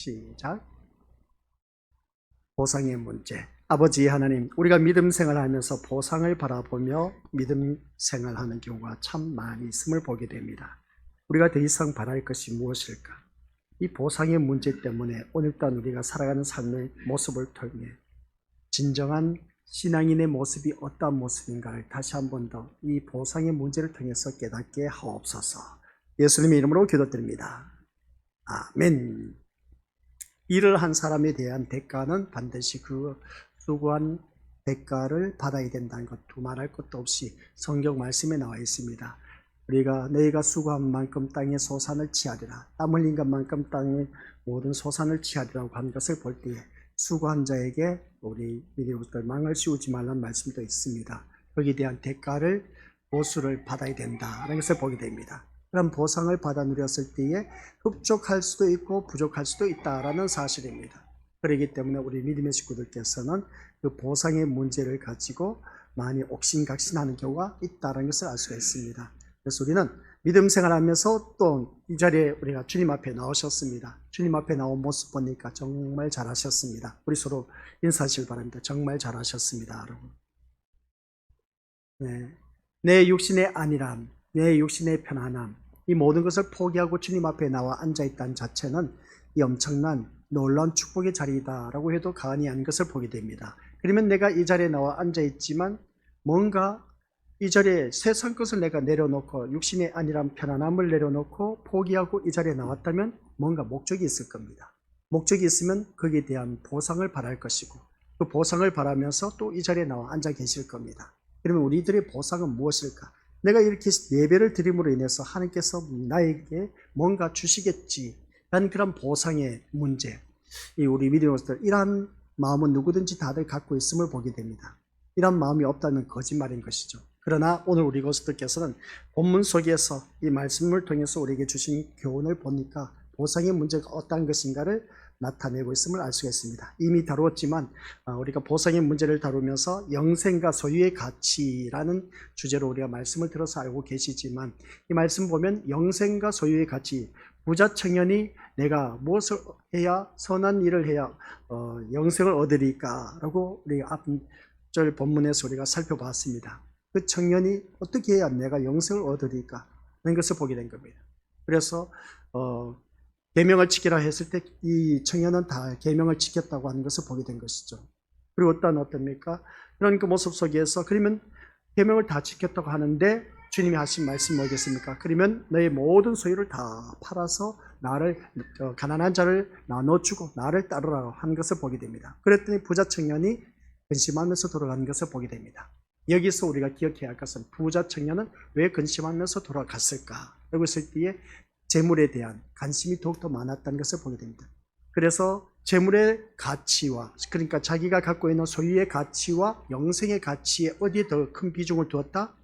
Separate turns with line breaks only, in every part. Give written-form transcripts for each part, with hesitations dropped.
시작. 보상의 문제. 아버지 하나님, 우리가 믿음 생활하면서 보상을 바라보며 믿음 생활하는 경우가 참 많이 있음을 보게 됩니다. 우리가 더 이상 바랄 것이 무엇일까? 이 보상의 문제 때문에 오늘 또한 우리가 살아가는 삶의 모습을 통해 진정한 신앙인의 모습이 어떠한 모습인가를 다시 한 번 더 이 보상의 문제를 통해서 깨닫게 하옵소서. 예수님의 이름으로 기도드립니다. 아멘. 일을 한 사람에 대한 대가는 반드시 그 수고한 대가를 받아야 된다는 것, 두말할 것도 없이 성경 말씀에 나와 있습니다. 우리가 너희가 수고한 만큼 땅의 소산을 취하리라, 땀 흘린 것만큼 땅의 모든 소산을 취하리라고 하는 것을 볼 때에 수고한 자에게 우리 미리부터 망을 씌우지 말라는 말씀도 있습니다. 거기에 대한 대가를, 보수를 받아야 된다는 것을 보게 됩니다. 그런 보상을 받아 누렸을 때에 흡족할 수도 있고 부족할 수도 있다라는 사실입니다. 그렇기 때문에 우리 믿음의 식구들께서는 그 보상의 문제를 가지고 많이 옥신각신하는 경우가 있다는 것을 알 수가 있습니다. 그래서 우리는 믿음 생활하면서 또 이 자리에 우리가 주님 앞에 나오셨습니다. 주님 앞에 나온 모습 보니까 정말 잘하셨습니다. 우리 서로 인사하시길 바랍니다. 정말 잘하셨습니다, 여러분. 네. 내 육신의 안일함, 내 육신의 편안함, 이 모든 것을 포기하고 주님 앞에 나와 앉아있다는 자체는 이 엄청난 놀라운 축복의 자리이다라고 해도 과언이 아닌 것을 보게 됩니다. 그러면 내가 이 자리에 나와 앉아있지만 뭔가 이 자리에 세상 것을 내가 내려놓고 육신의 안일함, 편안함을 내려놓고 포기하고 이 자리에 나왔다면 뭔가 목적이 있을 겁니다. 목적이 있으면 거기에 대한 보상을 바랄 것이고 그 보상을 바라면서 또 이 자리에 나와 앉아 계실 겁니다. 그러면 우리들의 보상은 무엇일까? 내가 이렇게 예배를 드림으로 인해서 하나님께서 나에게 뭔가 주시겠지 라는 그런 보상의 문제, 우리 믿음으로서 이러한 마음은 누구든지 다들 갖고 있음을 보게 됩니다. 이런 마음이 없다는 거짓말인 것이죠. 그러나 오늘 우리 고수들께서는 본문 속에서 이 말씀을 통해서 우리에게 주신 교훈을 보니까 보상의 문제가 어떠한 것인가를 나타내고 있음을 알 수가 있습니다. 이미 다루었지만 우리가 보상의 문제를 다루면서 영생과 소유의 가치라는 주제로 우리가 말씀을 들어서 알고 계시지만 이 말씀 보면 영생과 소유의 가치, 부자 청년이 내가 무엇을 해야, 선한 일을 해야 영생을 얻으리까 라고 우리 앞절 본문에서 우리가 살펴봤습니다. 그 청년이 어떻게 해야 내가 영생을 얻으리까 하는 것을 보게 된 겁니다. 그래서 계명을 지키라 했을 때 이 청년은 다 계명을 지켰다고 하는 것을 보게 된 것이죠. 그리고 어떻습니까? 그런 그 모습 속에서 그러면 계명을 다 지켰다고 하는데 주님이 하신 말씀이 뭐겠습니까? 그러면 너의 모든 소유를 다 팔아서 나를, 가난한 자를 나눠주고 나를 따르라 하는 것을 보게 됩니다. 그랬더니 부자 청년이 근심하면서 돌아가는 것을 보게 됩니다. 여기서 우리가 기억해야 할 것은 부자 청년은 왜 근심하면서 돌아갔을까? 라고 했을 때에 재물에 대한 관심이 더욱더 많았다는 것을 보게 됩니다. 그래서 재물의 가치와, 그러니까 자기가 갖고 있는 소유의 가치와 영생의 가치에 어디에 더 큰 비중을 두었다?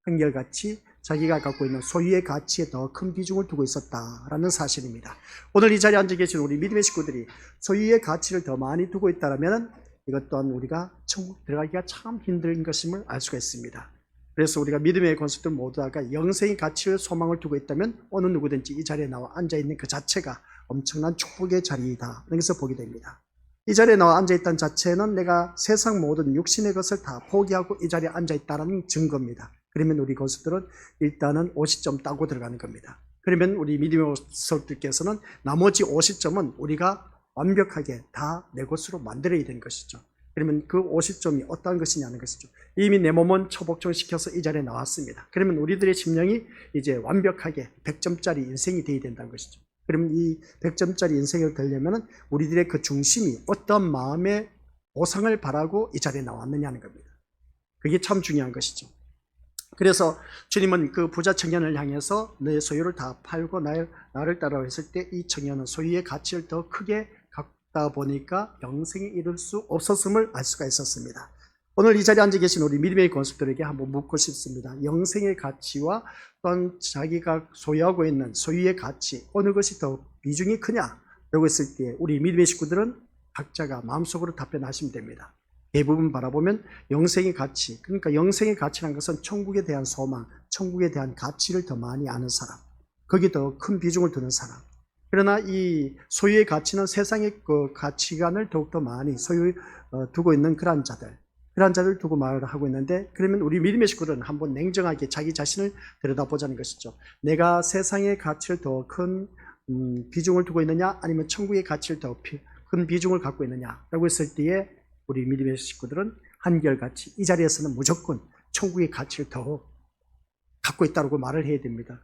한결같이 자기가 갖고 있는 소유의 가치에 더 큰 비중을 두고 있었다라는 사실입니다. 오늘 이 자리에 앉아 계신 우리 믿음의 식구들이 소유의 가치를 더 많이 두고 있다면 이것 또한 우리가 천국 들어가기가 참 힘든 것임을 알 수가 있습니다. 그래서 우리가 믿음의 권속들 모두가 영생의 가치를 소망을 두고 있다면 어느 누구든지 이 자리에 나와 앉아있는 그 자체가 엄청난 축복의 자리이다. 그래서 보게 됩니다. 이 자리에 나와 앉아있다는 자체는 내가 세상 모든 육신의 것을 다 포기하고 이 자리에 앉아있다는 증거입니다. 그러면 우리 권속들은 일단은 50점 따고 들어가는 겁니다. 그러면 우리 믿음의 권속들께서는 나머지 50점은 우리가 완벽하게 다 내 것으로 만들어야 되는 것이죠. 그러면 그 50점이 어떠한 것이냐는 것이죠. 이미 내 몸은 초복종시켜서 이 자리에 나왔습니다. 그러면 우리들의 심령이 이제 완벽하게 100점짜리 인생이 되어야 된다는 것이죠. 그러면 이 100점짜리 인생을 되려면 우리들의 그 중심이 어떤 마음의 보상을 바라고 이 자리에 나왔느냐는 겁니다. 그게 참 중요한 것이죠. 그래서 주님은 그 부자 청년을 향해서 너의 소유를 다 팔고 나를 따라와 했을 때 이 청년은 소유의 가치를 더 크게 갖다 보니까 영생에 이를 수 없었음을 알 수가 있었습니다. 오늘 이 자리에 앉아 계신 우리 믿음의 권속들에게 한번 묻고 싶습니다. 영생의 가치와 또한 자기가 소유하고 있는 소유의 가치, 어느 것이 더 비중이 크냐? 라고 했을 때 우리 믿음의 식구들은 각자가 마음속으로 답변하시면 됩니다. 대부분 바라보면 영생의 가치, 그러니까 영생의 가치라는 것은 천국에 대한 소망, 천국에 대한 가치를 더 많이 아는 사람, 거기에 더 큰 비중을 두는 사람, 그러나 이 소유의 가치는 세상의 그 가치관을 더욱더 많이 두고 있는 그러한 자들 두고 말을 하고 있는데, 그러면 우리 믿음의 식구들은 한번 냉정하게 자기 자신을 들여다보자는 것이죠. 내가 세상의 가치를 더 큰 비중을 두고 있느냐, 아니면 천국의 가치를 더 큰 비중을 갖고 있느냐라고 했을 때에 우리 믿음의 식구들은 한결같이 이 자리에서는 무조건 천국의 가치를 더 갖고 있다고 말을 해야 됩니다.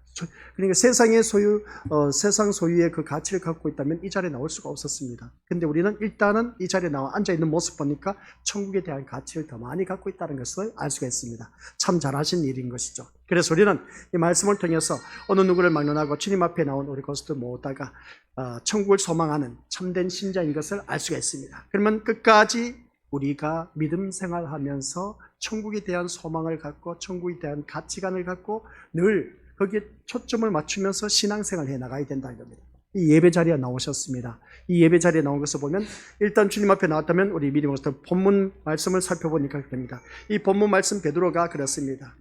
그러니까 세상 소유의 그 가치를 갖고 있다면 이 자리에 나올 수가 없었습니다. 근데 우리는 일단은 이 자리에 나와 앉아있는 모습 보니까 천국에 대한 가치를 더 많이 갖고 있다는 것을 알 수가 있습니다. 참 잘하신 일인 것이죠. 그래서 우리는 이 말씀을 통해서 어느 누구를 막론하고 주님 앞에 나온 우리 고스트 모두가 천국을 소망하는 참된 신자인 것을 알 수가 있습니다. 그러면 끝까지 우리가 믿음 생활하면서 천국에 대한 소망을 갖고 천국에 대한 가치관을 갖고 늘 거기에 초점을 맞추면서 신앙생활을 해나가야 된다는 겁니다. 이 예배 자리에 나오셨습니다. 이 예배 자리에 나온 것을 보면 일단 주님 앞에 나왔다면 우리 믿음으로서 본문 말씀을 살펴보니까 됩니다. 이 본문 말씀 베드로가 그렇습니다.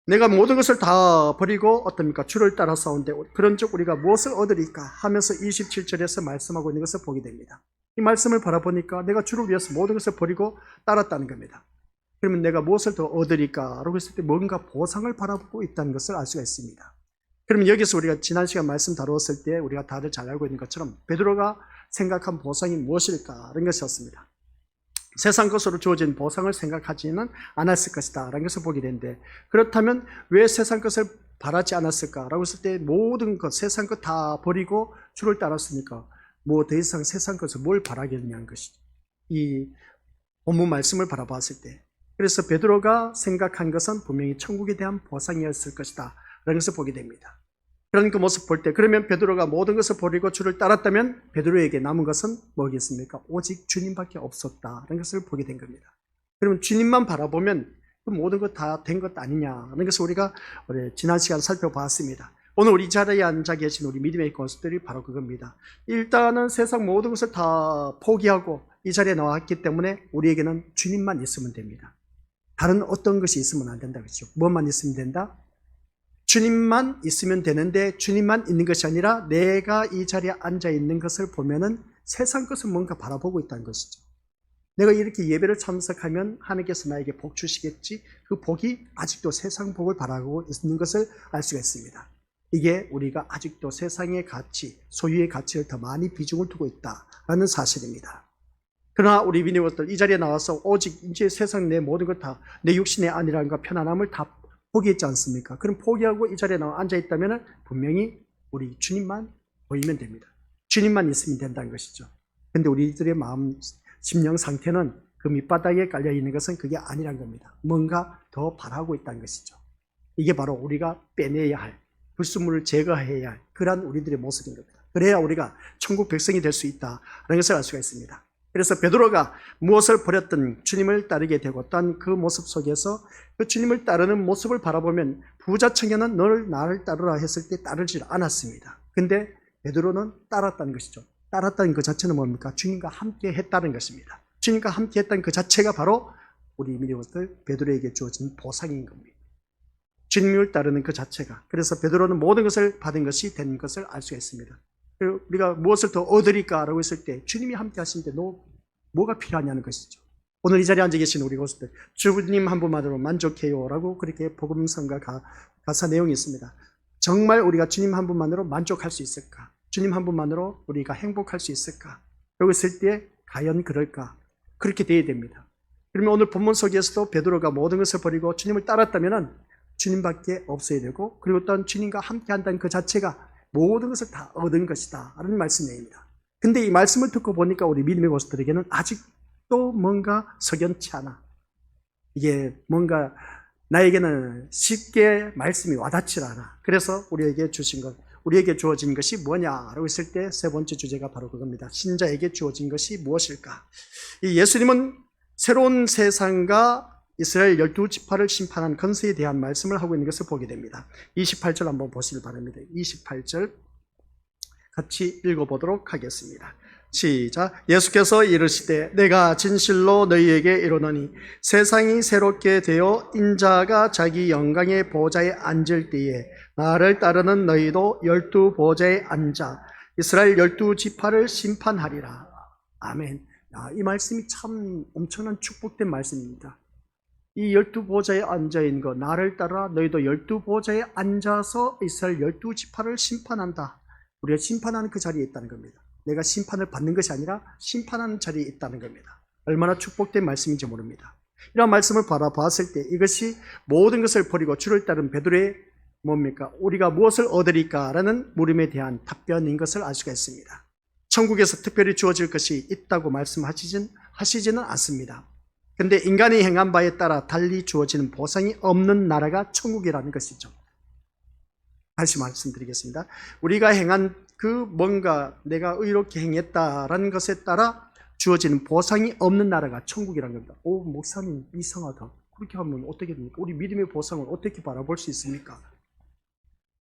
내가 모든 것을 다 버리고 어떻습니까? 주를 따라 싸운데 그런즉 우리가 무엇을 얻으리까 하면서 27절에서 말씀하고 있는 것을 보게 됩니다. 이 말씀을 바라보니까 내가 주를 위해서 모든 것을 버리고 따랐다는 겁니다. 그러면 내가 무엇을 더 얻으리까? 라고 했을 때 뭔가 보상을 바라보고 있다는 것을 알 수가 있습니다. 그러면 여기서 우리가 지난 시간 말씀 다루었을 때 우리가 다들 잘 알고 있는 것처럼 베드로가 생각한 보상이 무엇일까? 라는 것이었습니다. 세상 것으로 주어진 보상을 생각하지는 않았을 것이다 라는 것을 보게 되는데, 그렇다면 왜 세상 것을 바라지 않았을까? 라고 했을 때 모든 것, 세상 것 다 버리고 주를 따랐으니까 뭐 더 이상 세상 것을 뭘 바라겠냐는 것이죠. 이 본문 말씀을 바라봤을 때. 그래서 베드로가 생각한 것은 분명히 천국에 대한 보상이었을 것이다 라는 것을 보게 됩니다. 그런 그 모습 볼 때, 그러면 베드로가 모든 것을 버리고 주를 따랐다면 베드로에게 남은 것은 뭐겠습니까? 오직 주님밖에 없었다라는 것을 보게 된 겁니다. 그러면 주님만 바라보면 그 모든 것 다 된 것 아니냐는 것을 우리가 지난 시간 살펴봤습니다. 오늘 우리 자리에 앉아 계신 우리 믿음의 권수들이 바로 그겁니다. 일단은 세상 모든 것을 다 포기하고 이 자리에 나왔기 때문에 우리에게는 주님만 있으면 됩니다. 다른 어떤 것이 있으면 안 된다 그렇죠. 뭐만 있으면 된다? 주님만 있으면 되는데, 주님만 있는 것이 아니라 내가 이 자리에 앉아 있는 것을 보면은 세상 것을 뭔가 바라보고 있다는 것이죠. 내가 이렇게 예배를 참석하면 하나님께서 나에게 복 주시겠지, 그 복이 아직도 세상 복을 바라고 있는 것을 알 수가 있습니다. 이게 우리가 아직도 세상의 가치, 소유의 가치를 더 많이 비중을 두고 있다라는 사실입니다. 그러나 우리 믿음들 이 자리에 나와서 오직 이제 세상 내 모든 것 다 내 육신의 안일함과 편안함을 다 포기했지 않습니까? 그럼 포기하고 이 자리에 나와 앉아있다면 분명히 우리 주님만 보이면 됩니다. 주님만 있으면 된다는 것이죠. 근데 우리들의 마음, 심령 상태는 그 밑바닥에 깔려있는 것은 그게 아니란 겁니다. 뭔가 더 바라고 있다는 것이죠. 이게 바로 우리가 빼내야 할, 불순물을 제거해야 할 그러한 우리들의 모습인 겁니다. 그래야 우리가 천국 백성이 될 수 있다는 것을 알 수가 있습니다. 그래서 베드로가 무엇을 버렸든 주님을 따르게 되고, 또한 그 모습 속에서 그 주님을 따르는 모습을 바라보면 부자 청년은 너를 나를 따르라 했을 때 따르지 않았습니다. 근데 베드로는 따랐다는 것이죠. 따랐다는 그 자체는 뭡니까? 주님과 함께 했다는 것입니다. 주님과 함께 했다는 그 자체가 바로 우리 믿음들 베드로에게 주어진 보상인 겁니다. 주님을 따르는 그 자체가. 그래서 베드로는 모든 것을 받은 것이 된 것을 알 수가 있습니다. 우리가 무엇을 더 얻으리까라고 했을 때 주님이 함께 하시는데 너 뭐가 필요하냐는 것이죠. 오늘 이 자리에 앉아 계신 우리 고수들, 주님 한 분만으로 만족해요 라고 그렇게 복음성가 가사 내용이 있습니다. 정말 우리가 주님 한 분만으로 만족할 수 있을까? 주님 한 분만으로 우리가 행복할 수 있을까? 라고 했을 때 과연 그럴까? 그렇게 돼야 됩니다. 그러면 오늘 본문 속에서도 베드로가 모든 것을 버리고 주님을 따랐다면 주님밖에 없어야 되고, 그리고 또한 주님과 함께 한다는 그 자체가 모든 것을 다 얻은 것이다 라는 말씀입니다. 근데 이 말씀을 듣고 보니까 우리 믿음의 고수들에게는 아직도 뭔가 석연치 않아. 이게 뭔가 나에게는 쉽게 말씀이 와닿지 않아. 그래서 우리에게 주신 것, 우리에게 주어진 것이 뭐냐라고 했을 때 세 번째 주제가 바로 그겁니다. 신자에게 주어진 것이 무엇일까? 이 예수님은 새로운 세상과 이스라엘 12지파를 심판한 건세에 대한 말씀을 하고 있는 것을 보게 됩니다. 28절 한번 보시길 바랍니다. 28절 같이 읽어보도록 하겠습니다. 시작. 예수께서 이르시되 내가 진실로 너희에게 이르노니 세상이 새롭게 되어 인자가 자기 영광의 보좌에 앉을 때에 나를 따르는 너희도 12 보좌에 앉아 이스라엘 12지파를 심판하리라. 아멘. 이 말씀이 참 엄청난 축복된 말씀입니다. 이 12보좌에 앉아있는 거 나를 따라 너희도 12보좌에 앉아서 이스라엘 12지파를 심판한다. 우리가 심판하는 그 자리에 있다는 겁니다. 내가 심판을 받는 것이 아니라 심판하는 자리에 있다는 겁니다. 얼마나 축복된 말씀인지 모릅니다. 이런 말씀을 바라봤을 때 이것이 모든 것을 버리고 주를 따른 베드로의 뭡니까? 우리가 무엇을 얻으리까? 라는 물음에 대한 답변인 것을 알 수가 있습니다. 천국에서 특별히 주어질 것이 있다고 하시지는 않습니다. 근데 인간이 행한 바에 따라 달리 주어지는 보상이 없는 나라가 천국이라는 것이죠. 다시 말씀드리겠습니다. 우리가 행한 뭔가 내가 의롭게 행했다라는 것에 따라 주어지는 보상이 없는 나라가 천국이라는 겁니다. 목사님 이상하다. 그렇게 하면 어떻게 됩니까? 우리 믿음의 보상을 어떻게 바라볼 수 있습니까?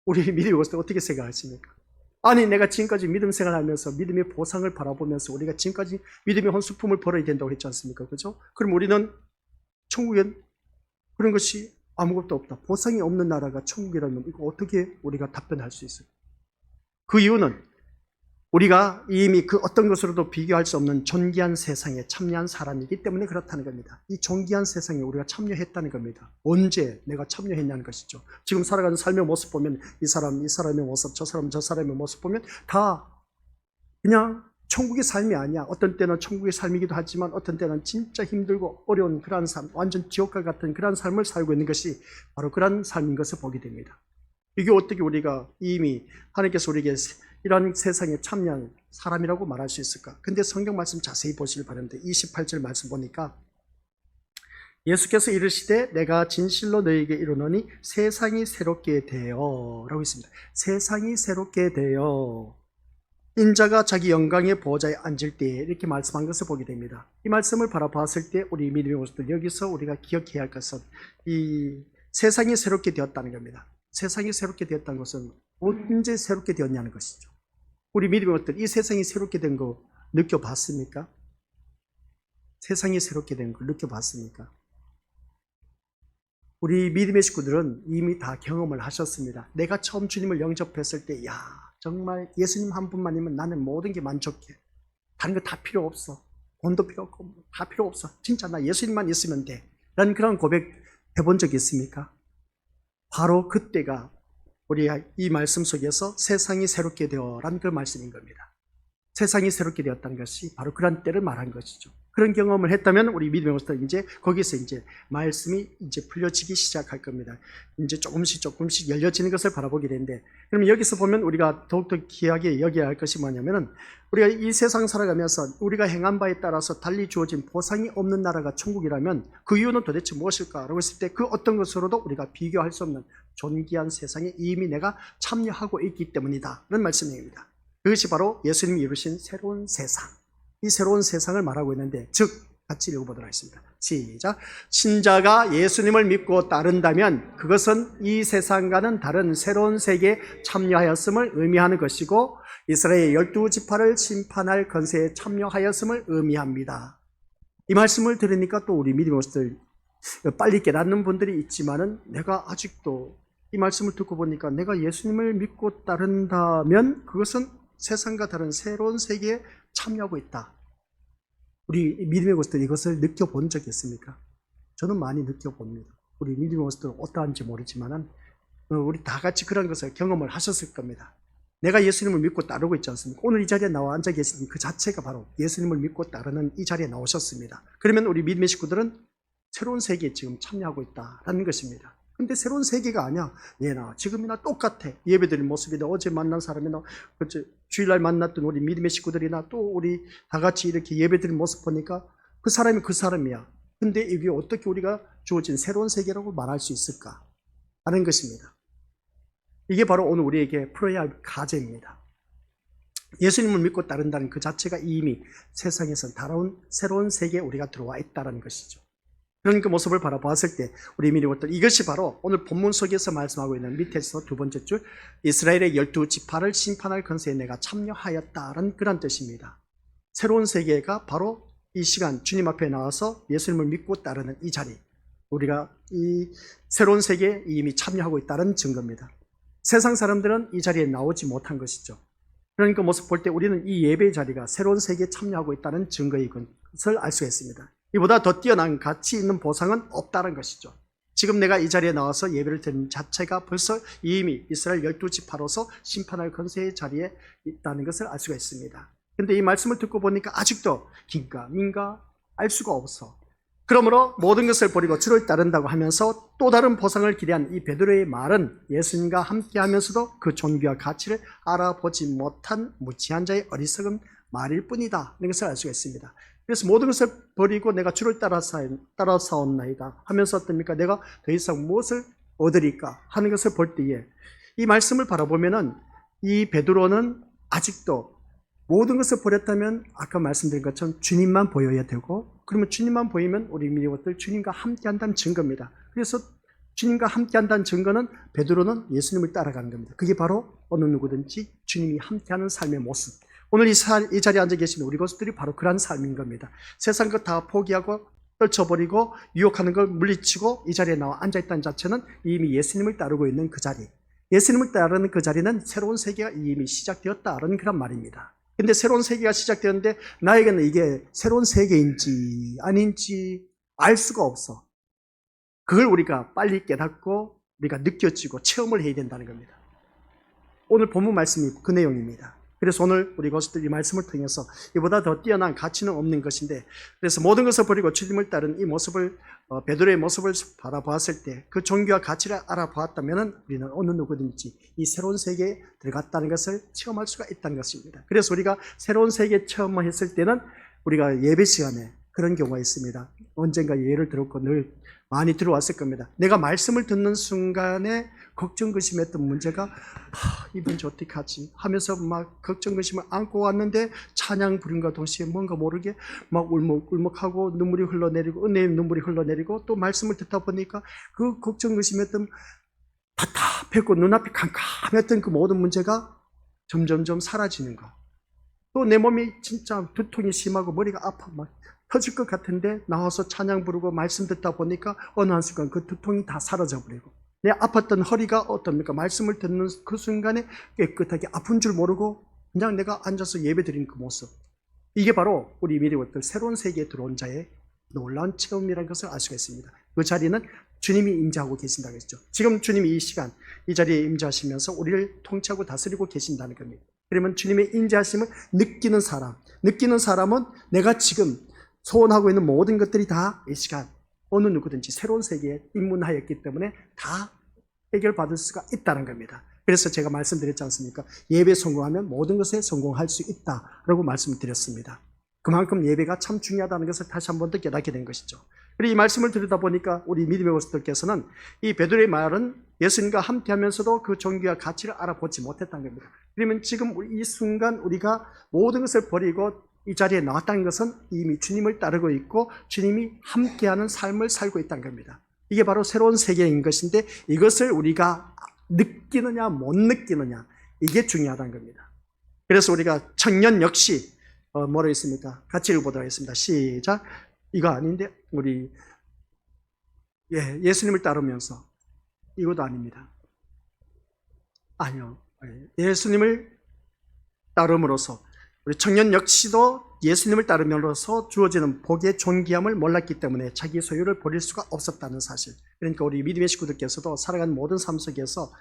우리 믿음의 보상을 어떻게 생각하십니까? 아니 내가 지금까지 믿음 생활하면서 믿음의 보상을 바라보면서 우리가 지금까지 믿음의 헌수품을 벌어야 된다고 했지 않습니까? 그죠? 그럼 우리는 천국엔 그런 것이 아무것도 없다. 보상이 없는 나라가 천국이라면 이거 어떻게 우리가 답변할 수 있어요? 그 이유는 우리가 이미 그 어떤 것으로도 비교할 수 없는 존귀한 세상에 참여한 사람이기 때문에 그렇다는 겁니다. 이 존귀한 세상에 우리가 참여했다는 겁니다. 언제 내가 참여했냐는 것이죠. 지금 살아가는 삶의 모습 보면 이 사람의 모습, 저 사람의 모습 보면 다 그냥 천국의 삶이 아니야. 어떤 때는 천국의 삶이기도 하지만 어떤 때는 진짜 힘들고 어려운 그런 삶, 완전 지옥과 같은 그런 삶을 살고 있는 것이 바로 그런 삶인 것을 보게 됩니다. 이게 어떻게 우리가 이미 하나님께서 우리에게 이런 세상에 참여한 사람이라고 말할 수 있을까? 근데 성경 말씀 자세히 보시길 바랍니다. 28절 말씀 보니까 예수께서 이르시되 내가 진실로 너희에게 이르노니 세상이 새롭게 되어 라고 있습니다. 세상이 새롭게 되어 인자가 자기 영광의 보좌에 앉을 때에 이렇게 말씀한 것을 보게 됩니다. 이 말씀을 바라봤을 때 우리 믿음의 모습들 여기서 우리가 기억해야 할 것은 이 세상이 새롭게 되었다는 겁니다. 세상이 새롭게 되었다는 것은 언제 새롭게 되었냐는 것이죠. 우리 믿음의 것들 이 세상이 새롭게 된 거 느껴봤습니까? 세상이 새롭게 된 걸 느껴봤습니까? 우리 믿음의 식구들은 이미 다 경험을 하셨습니다. 내가 처음 주님을 영접했을 때 정말 예수님 한 분만이면 나는 모든 게 만족해. 다른 거 다 필요 없어. 돈도 필요 없고 다 필요 없어. 진짜 나 예수님만 있으면 돼. 라는 그런 고백 해본 적 있습니까? 바로 그때가 우리 이 말씀 속에서 세상이 새롭게 되어라는 그 말씀인 겁니다. 세상이 새롭게 되었다는 것이 바로 그런 때를 말한 것이죠. 그런 경험을 했다면 우리 믿음의 모습들 거기서 말씀이 풀려지기 시작할 겁니다. 이제 조금씩 열려지는 것을 바라보게 되는데, 그러면 여기서 보면 우리가 더욱더 귀하게 여겨야 할 것이 뭐냐면은 우리가 이 세상 살아가면서 우리가 행한 바에 따라서 달리 주어진 보상이 없는 나라가 천국이라면 그 이유는 도대체 무엇일까라고 했을 때 그 어떤 것으로도 우리가 비교할 수 없는 존귀한 세상에 이미 내가 참여하고 있기 때문이다 라는 말씀입니다. 그것이 바로 예수님이 이루신 새로운 세상, 이 새로운 세상을 말하고 있는데, 즉 같이 읽어보도록 하겠습니다. 시작. 신자가 예수님을 믿고 따른다면 그것은 이 세상과는 다른 새로운 세계에 참여하였음을 의미하는 것이고 이스라엘 12지파를 심판할 건세에 참여하였음을 의미합니다. 이 말씀을 들으니까 또 우리 믿음의 모습들 빨리 깨닫는 분들이 있지만은 내가 아직도 이 말씀을 듣고 보니까 내가 예수님을 믿고 따른다면 그것은 세상과 다른 새로운 세계에 참여하고 있다. 우리 믿음의 모습들 이것을 느껴본 적이 있습니까? 저는 많이 느껴봅니다. 우리 믿음의 모습들 어떠한지 모르지만은 우리 다 같이 그런 것을 경험을 하셨을 겁니다. 내가 예수님을 믿고 따르고 있지 않습니까? 오늘 이 자리에 나와 앉아 계신 그 자체가 바로 예수님을 믿고 따르는 이 자리에 나오셨습니다. 그러면 우리 믿음의 식구들은 새로운 세계에 지금 참여하고 있다라는 것입니다. 근데 새로운 세계가 아니야. 얘나 지금이나 똑같아. 예배드린 모습이나 어제 만난 사람이나 주일날 만났던 우리 믿음의 식구들이나 또 우리 다 같이 이렇게 예배드린 모습 보니까 그 사람이 그 사람이야. 근데 이게 어떻게 우리가 주어진 새로운 세계라고 말할 수 있을까 하는 것입니다. 이게 바로 오늘 우리에게 풀어야 할 과제입니다. 예수님을 믿고 따른다는 그 자체가 이미 세상에서 다른 새로운 세계에 우리가 들어와 있다는 것이죠. 그런 그 모습을 바라보았을 때 우리 믿음의 것들, 이것이 바로 오늘 본문 속에서 말씀하고 있는 밑에서 두 번째 줄 이스라엘의 12지파를 심판할 건세에 내가 참여하였다라는 그런 뜻입니다. 새로운 세계가 바로 이 시간 주님 앞에 나와서 예수님을 믿고 따르는 이 자리, 우리가 이 새로운 세계에 이미 참여하고 있다는 증거입니다. 세상 사람들은 이 자리에 나오지 못한 것이죠. 그러니까 모습 볼 때 우리는 이 예배의 자리가 새로운 세계에 참여하고 있다는 증거인 것을 알 수가 있습니다. 이보다 더 뛰어난 가치 있는 보상은 없다는 것이죠. 지금 내가 이 자리에 나와서 예배를 드리는 자체가 벌써 이미 이스라엘 12지파로서 심판할 권세의 자리에 있다는 것을 알 수가 있습니다. 근데 이 말씀을 듣고 보니까 아직도 긴가 민가 알 수가 없어. 그러므로 모든 것을 버리고 주를 따른다고 하면서 또 다른 보상을 기대한 이 베드로의 말은 예수님과 함께 하면서도 그 존귀와 가치를 알아보지 못한 무지한 자의 어리석은 말일 뿐이다. 이런 것을 알 수가 있습니다. 그래서 모든 것을 버리고 내가 주를 따라사온나이다 하면서 어떻습니까? 내가 더 이상 무엇을 얻으리까 하는 것을 볼 때에 이 말씀을 바라보면은 이 베드로는 아직도 모든 것을 버렸다면 아까 말씀드린 것처럼 주님만 보여야 되고, 그러면 주님만 보이면 우리 믿는 것들 주님과 함께 한다는 증거입니다. 그래서 주님과 함께 한다는 증거는 베드로는 예수님을 따라가는 겁니다. 그게 바로 어느 누구든지 주님이 함께하는 삶의 모습. 오늘 이 자리에 앉아 계시는 우리 것들이 바로 그런 삶인 겁니다. 세상 것 다 포기하고 떨쳐버리고 유혹하는 걸 물리치고 이 자리에 나와 앉아있다는 자체는 이미 예수님을 따르고 있는 그 자리. 예수님을 따르는 그 자리는 새로운 세계가 이미 시작되었다는 그런 말입니다. 근데 새로운 세계가 시작되었는데 나에게는 이게 새로운 세계인지 아닌지 알 수가 없어. 그걸 우리가 빨리 깨닫고 우리가 느껴지고 체험을 해야 된다는 겁니다. 오늘 본문 말씀이 그 내용입니다. 그래서 오늘 우리 것들 이 말씀을 통해서 이보다 더 뛰어난 가치는 없는 것인데, 그래서 모든 것을 버리고 주님을 따른 이 모습을 베드로의 모습을 바라보았을 때 그 존귀와 가치를 알아보았다면 우리는 어느 누구든지 이 새로운 세계에 들어갔다는 것을 체험할 수가 있다는 것입니다. 그래서 우리가 새로운 세계 체험을 했을 때는 우리가 예배 시간에 그런 경우가 있습니다. 언젠가 예를 들었고 늘 많이 들어왔을 겁니다. 내가 말씀을 듣는 순간에 걱정 근심했던 문제가 이 문제 어떻게 하지 하면서 막 걱정 근심을 안고 왔는데 찬양 부름과 동시에 뭔가 모르게 막 울먹울먹하고 눈물이 흘러내리고 은혜의 눈물이 흘러내리고 또 말씀을 듣다 보니까 그 걱정 근심했던 답답했고 눈앞이 캄캄했던 그 모든 문제가 점점점 사라지는 거. 또 내 몸이 진짜 두통이 심하고 머리가 아파 막 터질 것 같은데 나와서 찬양 부르고 말씀 듣다 보니까 어느 한순간 그 두통이 다 사라져 버리고 내 아팠던 허리가 어떻습니까? 말씀을 듣는 그 순간에 깨끗하게 아픈 줄 모르고 그냥 내가 앉아서 예배 드리는 그 모습, 이게 바로 우리 미래부터 새로운 세계에 들어온 자의 놀라운 체험이라는 것을 알 수가 있습니다. 그 자리는 주님이 임재하고 계신다고 했죠. 지금 주님이 이 시간 이 자리에 임재하시면서 우리를 통치하고 다스리고 계신다는 겁니다. 그러면 주님의 임재하심을 느끼는 사람은 내가 지금 소원하고 있는 모든 것들이 다 이 시간 어느 누구든지 새로운 세계에 입문하였기 때문에 다 해결받을 수가 있다는 겁니다. 그래서 제가 말씀드렸지 않습니까? 예배 성공하면 모든 것에 성공할 수 있다라고 말씀을 드렸습니다. 그만큼 예배가 참 중요하다는 것을 다시 한 번 더 깨닫게 된 것이죠. 그리고 이 말씀을 들으다 보니까 우리 믿음의 모습들께서는 이 베드로의 말은 예수님과 함께 하면서도 그 존귀와 가치를 알아보지 못했다는 겁니다. 그러면 지금 이 순간 우리가 모든 것을 버리고 이 자리에 나왔다는 것은 이미 주님을 따르고 있고 주님이 함께하는 삶을 살고 있다는 겁니다. 이게 바로 새로운 세계인 것인데 이것을 우리가 느끼느냐 못 느끼느냐, 이게 중요하다는 겁니다. 그래서 우리가 청년 역시 뭐로 있습니까? 같이 읽어보도록 하겠습니다. 시작. 이거 아닌데 우리 예수님을 따르면서 이것도 아닙니다. 아니요. 예수님을 따름으로써 우리 청년 역시도 예수님을 따르면서 주어지는 복의 존귀함을 몰랐기 때문에 자기 소유를 버릴 수가 없었다는 사실. 그러니까 우리 믿음의 식구들께서도 살아가는 모든 삶 속에서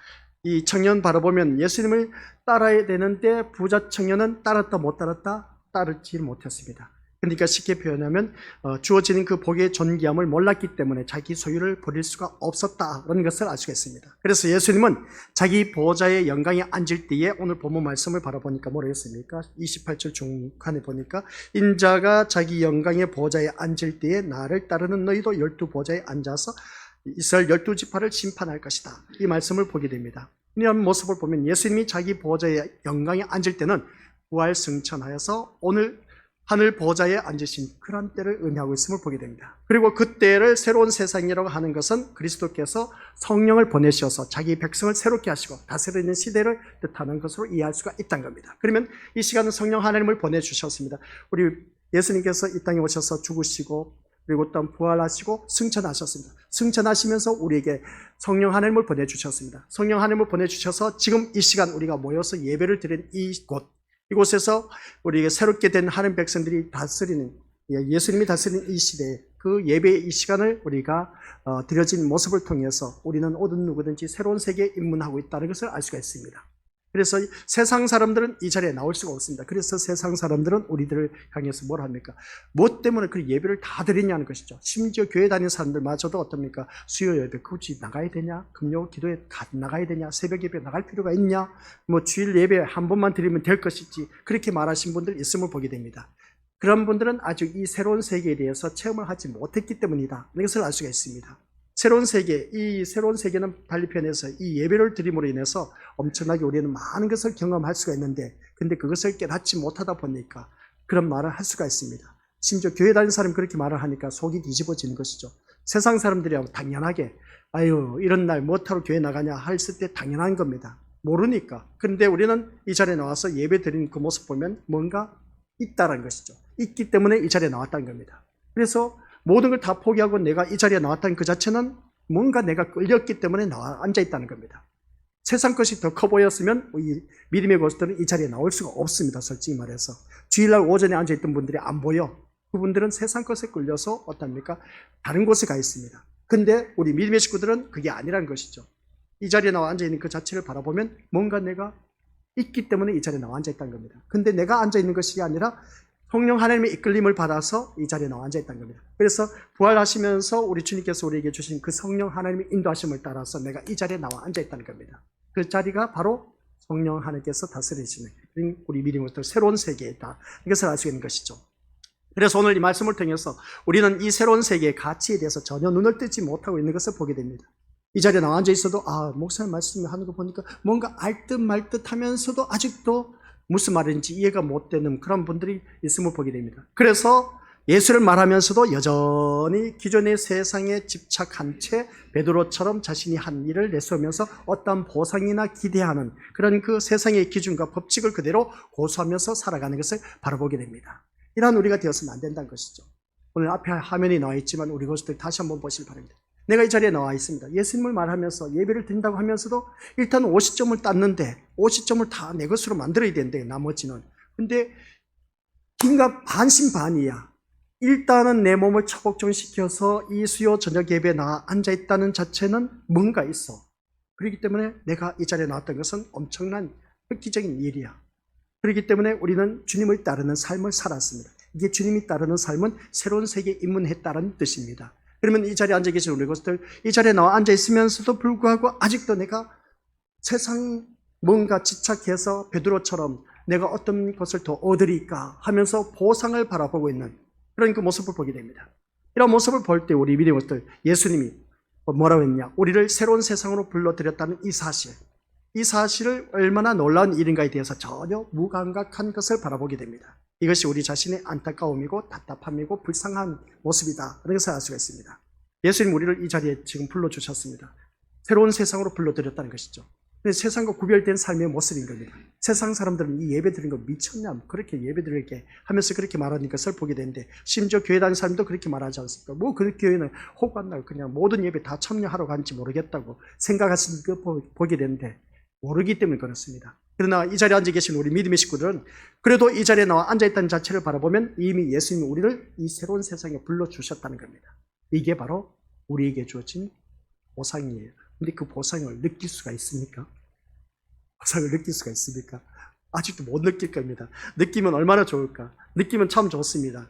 이 청년 바라보면 예수님을 따라야 되는데 부자 청년은 따랐다 못 따랐다? 따르지 못했습니다. 그러니까 쉽게 표현하면 주어지는 그 복의 존귀함을 몰랐기 때문에 자기 소유를 버릴 수가 없었다는 것을 알 수가 있습니다. 그래서 예수님은 자기 보좌의 영광에 앉을 때에 오늘 본문 말씀을 바라보니까 뭐라 했습니까? 28절 중간에 보니까 인자가 자기 영광의 보좌에 앉을 때에 나를 따르는 너희도 12보좌에 앉아서 이스라엘 12지파를 심판할 것이다. 이 말씀을 보게 됩니다. 이런 모습을 보면 예수님이 자기 보좌의 영광에 앉을 때는 부활 승천하여서 오늘 하늘 보좌에 앉으신 그런 때를 의미하고 있음을 보게 됩니다. 그리고 그 때를 새로운 세상이라고 하는 것은 그리스도께서 성령을 보내셔서 자기 백성을 새롭게 하시고 다스리는 시대를 뜻하는 것으로 이해할 수가 있다는 겁니다. 그러면 이 시간은 성령 하나님을 보내주셨습니다. 우리 예수님께서 이 땅에 오셔서 죽으시고 그리고 또 부활하시고 승천하셨습니다. 승천하시면서 우리에게 성령 하나님을 보내주셨습니다. 성령 하나님을 보내주셔서 지금 이 시간 우리가 모여서 예배를 드린 이곳, 이곳에서 우리가 새롭게 된 하나님 백성들이 다스리는, 예수님이 다스리는 이 시대에 그 예배의 이 시간을 우리가 드려진 모습을 통해서 우리는 어느 누구든지 새로운 세계에 입문하고 있다는 것을 알 수가 있습니다. 그래서 세상 사람들은 이 자리에 나올 수가 없습니다. 그래서 세상 사람들은 우리들을 향해서 뭘 합니까? 무엇 때문에 그 예배를 다 드리냐는 것이죠. 심지어 교회 다니는 사람들마저도 어떻습니까? 수요 예배 굳이 나가야 되냐? 금요 기도에 나가야 되냐? 새벽 예배 나갈 필요가 있냐? 뭐 주일 예배 한 번만 드리면 될 것이지, 그렇게 말하신 분들 있음을 보게 됩니다. 그런 분들은 아직 이 새로운 세계에 대해서 체험을 하지 못했기 때문이다, 이것을 알 수가 있습니다. 새로운 세계, 이 새로운 세계는 반대편에서 이 예배를 드림으로 인해서 엄청나게 우리는 많은 것을 경험할 수가 있는데, 근데 그것을 깨닫지 못하다 보니까 그런 말을 할 수가 있습니다. 심지어 교회 다니는 사람이 그렇게 말을 하니까 속이 뒤집어지는 것이죠. 세상 사람들이 당연하게 아유 이런 날 뭐하러 교회 나가냐 했을 때 당연한 겁니다. 모르니까. 그런데 우리는 이 자리에 나와서 예배 드리는 그 모습 보면 뭔가 있다는 것이죠. 있기 때문에 이 자리에 나왔다는 겁니다. 그래서 모든 걸 다 포기하고 내가 이 자리에 나왔다는 그 자체는 뭔가 내가 끌렸기 때문에 나와 앉아있다는 겁니다. 세상 것이 더 커 보였으면 이 믿음의 고수들은 이 자리에 나올 수가 없습니다. 솔직히 말해서. 주일날 오전에 앉아있던 분들이 안 보여. 그분들은 세상 것에 끌려서 어떻습니까? 다른 곳에 가 있습니다. 근데 우리 믿음의 식구들은 그게 아니라는 것이죠. 이 자리에 나와 앉아있는 그 자체를 바라보면 뭔가 내가 있기 때문에 이 자리에 나와 앉아있다는 겁니다. 근데 내가 앉아있는 것이 아니라 성령 하나님의 이끌림을 받아서 이 자리에 나와 앉아있다는 겁니다. 그래서 부활하시면서 우리 주님께서 우리에게 주신 그 성령 하나님의 인도하심을 따라서 내가 이 자리에 나와 앉아있다는 겁니다. 그 자리가 바로 성령 하나님께서 다스리시는 우리 믿음으로부터 새로운 세계이다, 이것을 알 수 있는 것이죠. 그래서 오늘 이 말씀을 통해서 우리는 이 새로운 세계의 가치에 대해서 전혀 눈을 뜨지 못하고 있는 것을 보게 됩니다. 이 자리에 나와 앉아 있어도 목사님 말씀을 하는 거 보니까 뭔가 알 듯 말 듯 하면서도 아직도 무슨 말인지 이해가 못 되는 그런 분들이 있음을 보게 됩니다. 그래서 예수를 말하면서도 여전히 기존의 세상에 집착한 채 베드로처럼 자신이 한 일을 내세우면서 어떤 보상이나 기대하는 그런 그 세상의 기준과 법칙을 그대로 고수하면서 살아가는 것을 바라보게 됩니다. 이러한 우리가 되어서는 안 된다는 것이죠. 오늘 앞에 화면이 나와 있지만 우리 것들 다시 한번 보시기 바랍니다. 내가 이 자리에 나와 있습니다. 예수님을 말하면서 예배를 드린다고 하면서도 일단 50점을 땄는데 50점을 다 내 것으로 만들어야 되는데 나머지는. 근데 긴가 반신반의야. 일단은 내 몸을 차복종시켜서 이 수요 저녁 예배에 나와 앉아있다는 자체는 뭔가 있어. 그렇기 때문에 내가 이 자리에 나왔던 것은 엄청난 획기적인 일이야. 그렇기 때문에 우리는 주님을 따르는 삶을 살았습니다. 이게 주님이 따르는 삶은 새로운 세계에 입문했다는 뜻입니다. 그러면 이 자리에 앉아 계신 우리 것들, 이 자리에 나와 앉아 있으면서도 불구하고 아직도 내가 세상 뭔가 집착해서 베드로처럼 내가 어떤 것을 더 얻으리까 하면서 보상을 바라보고 있는 그런 그 모습을 보게 됩니다. 이런 모습을 볼 때 우리 믿음의 것들, 예수님이 뭐라고 했냐? 우리를 새로운 세상으로 불러들였다는 이 사실을 얼마나 놀라운 일인가에 대해서 전혀 무감각한 것을 바라보게 됩니다. 이것이 우리 자신의 안타까움이고 답답함이고 불쌍한 모습이다, 그런 것을 알 수가 있습니다. 예수님 우리를 이 자리에 지금 불러주셨습니다. 새로운 세상으로 불러들였다는 것이죠. 근데 세상과 구별된 삶의 모습인 겁니다. 세상 사람들은 이 예배 드리는 거 미쳤냐, 그렇게 예배 드릴게 하면서 그렇게 말하는 것을 보게 되는데, 심지어 교회 다니는 사람도 그렇게 말하지 않습니까? 뭐 그 교회는 혹한날 그냥 모든 예배 다 참여하러 가는지 모르겠다고 생각하시는 거 보게 되는데 모르기 때문에 그렇습니다. 그러나 이 자리에 앉아 계신 우리 믿음의 식구들은 그래도 이 자리에 나와 앉아있다는 자체를 바라보면 이미 예수님이 우리를 이 새로운 세상에 불러주셨다는 겁니다. 이게 바로 우리에게 주어진 보상이에요. 근데 그 보상을 느낄 수가 있습니까? 보상을 느낄 수가 있습니까? 아직도 못 느낄 겁니다. 느끼면 얼마나 좋을까? 느끼면 참 좋습니다.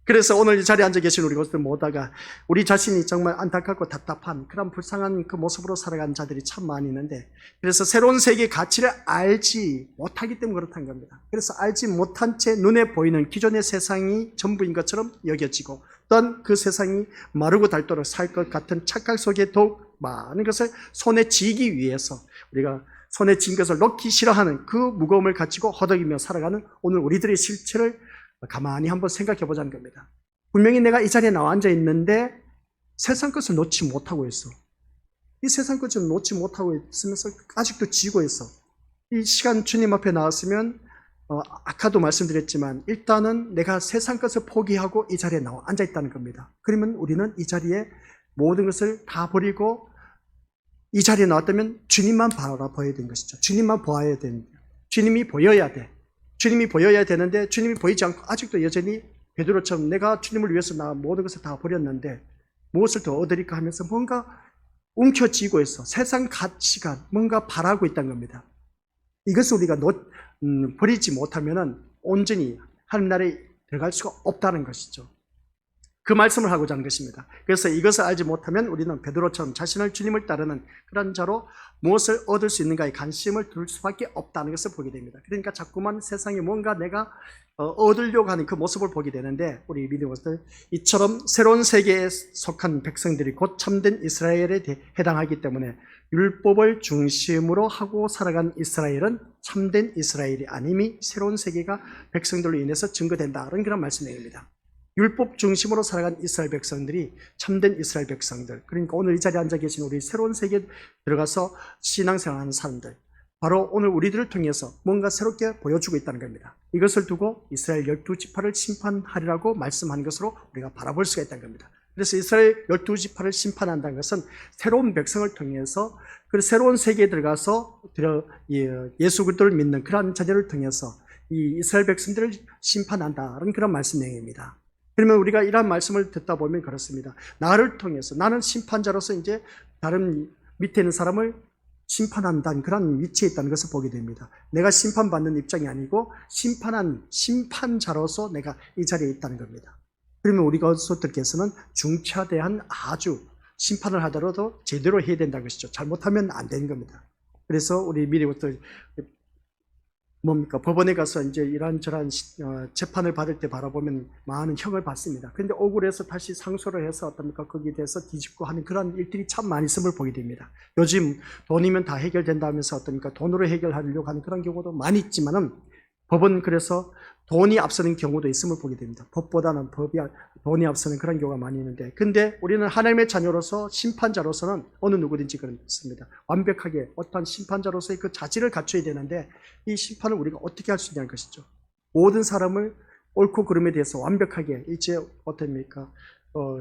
그래서 오늘 이 자리에 앉아 계신 우리 것들 모두가 우리 자신이 정말 안타깝고 답답한 그런 불쌍한 그 모습으로 살아가는 자들이 참 많이 있는데, 그래서 새로운 세계의 가치를 알지 못하기 때문에 그렇다는 겁니다. 그래서 알지 못한 채 눈에 보이는 기존의 세상이 전부인 것처럼 여겨지고, 또한 그 세상이 마르고 닳도록 살 것 같은 착각 속에 더욱 많은 것을 손에 쥐기 위해서 우리가 손에 쥔 것을 놓기 싫어하는 그 무거움을 가지고 허덕이며 살아가는 오늘 우리들의 실체를 가만히 한번 생각해 보자는 겁니다. 분명히 내가 이 자리에 나와 앉아 있는데 세상 것을 놓지 못하고 있어. 이 세상 것을 놓지 못하고 있으면서 아직도 쥐고 있어. 이 시간 주님 앞에 나왔으면 아까도 말씀드렸지만 일단은 내가 세상 것을 포기하고 이 자리에 나와 앉아 있다는 겁니다. 그러면 우리는 이 자리에 모든 것을 다 버리고 이 자리에 나왔다면 주님만 바라봐야 되는 것이죠. 주님만 보아야 됩니다. 주님이 보여야 돼. 주님이 보여야 되는데 주님이 보이지 않고 아직도 여전히 베드로처럼 내가 주님을 위해서 나 모든 것을 다 버렸는데 무엇을 더 얻으리까 하면서 뭔가 움켜쥐고 있어. 세상 가치가 뭔가 바라고 있다는 겁니다. 이것을 우리가 버리지 못하면 온전히 하나님 나라에 들어갈 수가 없다는 것이죠. 그 말씀을 하고자 하는 것입니다. 그래서 이것을 알지 못하면 우리는 베드로처럼 자신을 주님을 따르는 그런 자로 무엇을 얻을 수 있는가에 관심을 둘 수밖에 없다는 것을 보게 됩니다. 그러니까 자꾸만 세상에 뭔가 내가 얻으려고 하는 그 모습을 보게 되는데, 우리 믿음으로서 이처럼 새로운 세계에 속한 백성들이 곧 참된 이스라엘에 해당하기 때문에 율법을 중심으로 하고 살아간 이스라엘은 참된 이스라엘이 아님이 새로운 세계가 백성들로 인해서 증거된다는 그런 말씀입니다. 율법 중심으로 살아간 이스라엘 백성들이 참된 이스라엘 백성들, 그러니까 오늘 이 자리에 앉아 계신 우리 새로운 세계에 들어가서 신앙생활하는 사람들, 바로 오늘 우리들을 통해서 뭔가 새롭게 보여주고 있다는 겁니다. 이것을 두고 이스라엘 12지파를 심판하리라고 말씀한 것으로 우리가 바라볼 수가 있다는 겁니다. 그래서 이스라엘 12지파를 심판한다는 것은 새로운 백성을 통해서 그 새로운 세계에 들어가서 예수 그리스도를 믿는 그러한 자녀를 통해서 이 이스라엘 백성들을 심판한다는 그런 말씀 내용입니다. 그러면 우리가 이러한 말씀을 듣다 보면 그렇습니다. 나를 통해서 나는 심판자로서 이제 다른 밑에 있는 사람을 심판한다는 그런 위치에 있다는 것을 보게 됩니다. 내가 심판받는 입장이 아니고 심판한 심판자로서 내가 이 자리에 있다는 겁니다. 그러면 우리가 어떻게서는 중차대한 아주 심판을 하더라도 제대로 해야 된다는 것이죠. 잘못하면 안 되는 겁니다. 그래서 우리 미리부터 법원에 가서 이제 이런저런 재판을 받을 때 바라보면 많은 형을 받습니다. 그런데 억울해서 다시 상소를 해서 어떻습니까? 거기에 대해서 뒤집고 하는 그런 일들이 참 많이 있음을 보게 됩니다. 요즘 돈이면 다 해결된다 하면서 어떻습니까? 돈으로 해결하려고 하는 그런 경우도 많이 있지만은 법은 그래서 돈이 앞서는 경우도 있음을 보게 됩니다. 법보다는 돈이 앞서는 그런 경우가 많이 있는데, 근데 우리는 하나님의 자녀로서 심판자로서는 어느 누구든지 그렇습니다. 완벽하게 어떠한 심판자로서의 그 자질을 갖춰야 되는데, 이 심판을 우리가 어떻게 할 수 있냐는 것이죠. 모든 사람을 옳고 그름에 대해서 완벽하게 이제 어떻습니까?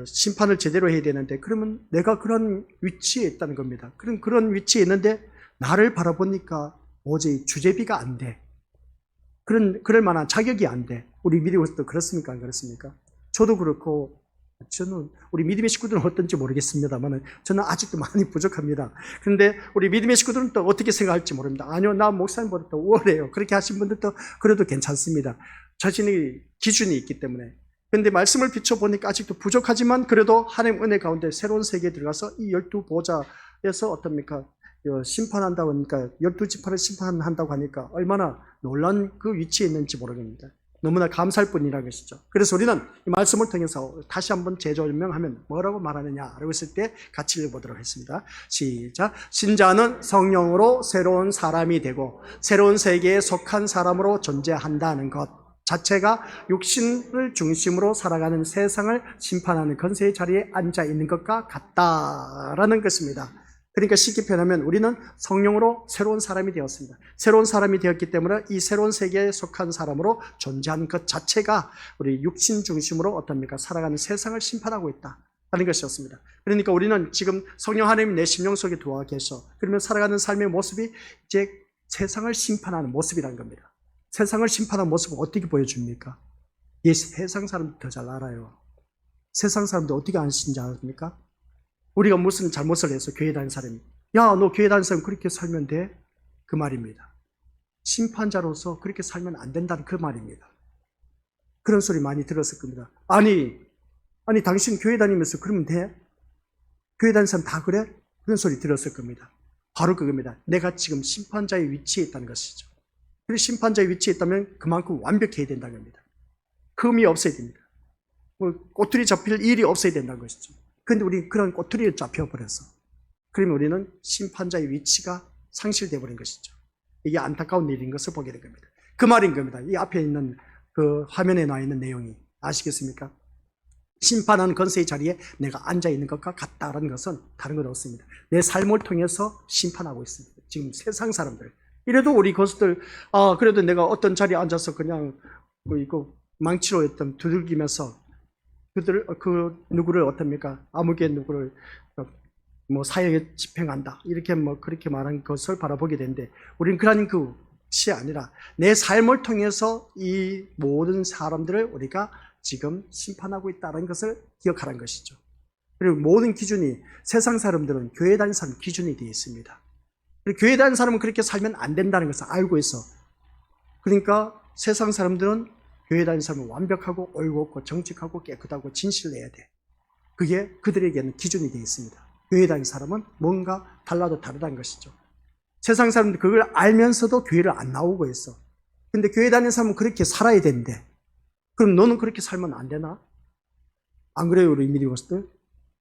심판을 제대로 해야 되는데, 그러면 내가 그런 위치에 있다는 겁니다. 그런 위치에 있는데 나를 바라보니까 도저히 주제비가 안 돼. 그럴 만한 자격이 안 돼. 우리 믿음에서도 그렇습니까? 안 그렇습니까? 저도 그렇고, 저는 우리 믿음의 식구들은 어떤지 모르겠습니다만 저는 아직도 많이 부족합니다. 그런데 우리 믿음의 식구들은 또 어떻게 생각할지 모릅니다. 아니요, 나 목사님보다 더 우월해요. 그렇게 하신 분들도 그래도 괜찮습니다. 자신의 기준이 있기 때문에. 그런데 말씀을 비춰보니까 아직도 부족하지만 그래도 하나님 은혜 가운데 새로운 세계에 들어가서 이 12보좌에서 어떻습니까? 심판한다고 하니까 12지파를 심판한다고 하니까 얼마나 놀란 그 위치에 있는지 모르겠습니다. 너무나 감사할 뿐이라는 것이죠. 그래서 우리는 이 말씀을 통해서 다시 한번 재조명하면 뭐라고 말하느냐라고 했을 때 같이 읽어보도록 하겠습니다. 시작. 신자는 성령으로 새로운 사람이 되고 새로운 세계에 속한 사람으로 존재한다는 것 자체가 육신을 중심으로 살아가는 세상을 심판하는 권세의 자리에 앉아 있는 것과 같다라는 것입니다. 그러니까 쉽게 표현하면 우리는 성령으로 새로운 사람이 되었습니다. 새로운 사람이 되었기 때문에 이 새로운 세계에 속한 사람으로 존재하는 것 자체가 우리 육신 중심으로 어떻습니까? 살아가는 세상을 심판하고 있다 하는 것이었습니다. 그러니까 우리는 지금 성령 하나님이 내 심령 속에 들어와 계셔. 그러면 살아가는 삶의 모습이 이제 세상을 심판하는 모습이라는 겁니다. 세상을 심판하는 모습을 어떻게 보여줍니까? 이 세상 사람들 더 잘 알아요. 세상 사람들 어떻게 아시는지 아십니까? 우리가 무슨 잘못을 해서 교회 다니는 사람이 야, 너 교회 다니는 사람 그렇게 살면 돼? 그 말입니다. 심판자로서 그렇게 살면 안 된다는 그 말입니다. 그런 소리 많이 들었을 겁니다. 아니 당신 교회 다니면서 그러면 돼? 교회 다니는 사람 다 그래? 그런 소리 들었을 겁니다. 바로 그겁니다. 내가 지금 심판자의 위치에 있다는 것이죠. 그리고 심판자의 위치에 있다면 그만큼 완벽해야 된다는 겁니다. 흠이 없어야 됩니다. 꼬투리 잡힐 일이 없어야 된다는 것이죠. 그런데 우리 그런 꼬투리를 잡혀버렸어. 그러면 우리는 심판자의 위치가 상실되어 버린 것이죠. 이게 안타까운 일인 것을 보게 된 겁니다. 그 말인 겁니다. 이 앞에 있는 그 화면에 나와 있는 내용이 아시겠습니까? 심판하는 권세의 자리에 내가 앉아 있는 것과 같다라는 것은 다른 것 없습니다. 내 삶을 통해서 심판하고 있습니다. 지금 세상 사람들. 이래도 우리 것들 그래도 내가 어떤 자리에 앉아서 그냥 이거 망치로 했던 두들기면서 누구를 어떻습니까? 아무개 누구를 사형에 집행한다. 이렇게 그렇게 말한 것을 바라보게 되는데, 우리는 그러한 아니라 내 삶을 통해서 이 모든 사람들을 우리가 지금 심판하고 있다는 것을 기억하라는 것이죠. 그리고 모든 기준이 세상 사람들은 교회 다니는 사람 기준이 되어 있습니다. 그리고 교회 다니는 사람은 그렇게 살면 안 된다는 것을 알고 있어. 그러니까 세상 사람들은 교회 다니는 사람은 완벽하고 올곧고 정직하고 깨끗하고 진실해야 돼. 그게 그들에게는 기준이 되어 있습니다. 교회 다니는 사람은 뭔가 달라도 다르다는 것이죠. 세상 사람들 그걸 알면서도 교회를 안 나오고 있어. 근데 교회 다니는 사람은 그렇게 살아야 되는데, 그럼 너는 그렇게 살면 안 되나? 안 그래요, 우리 미디어스들?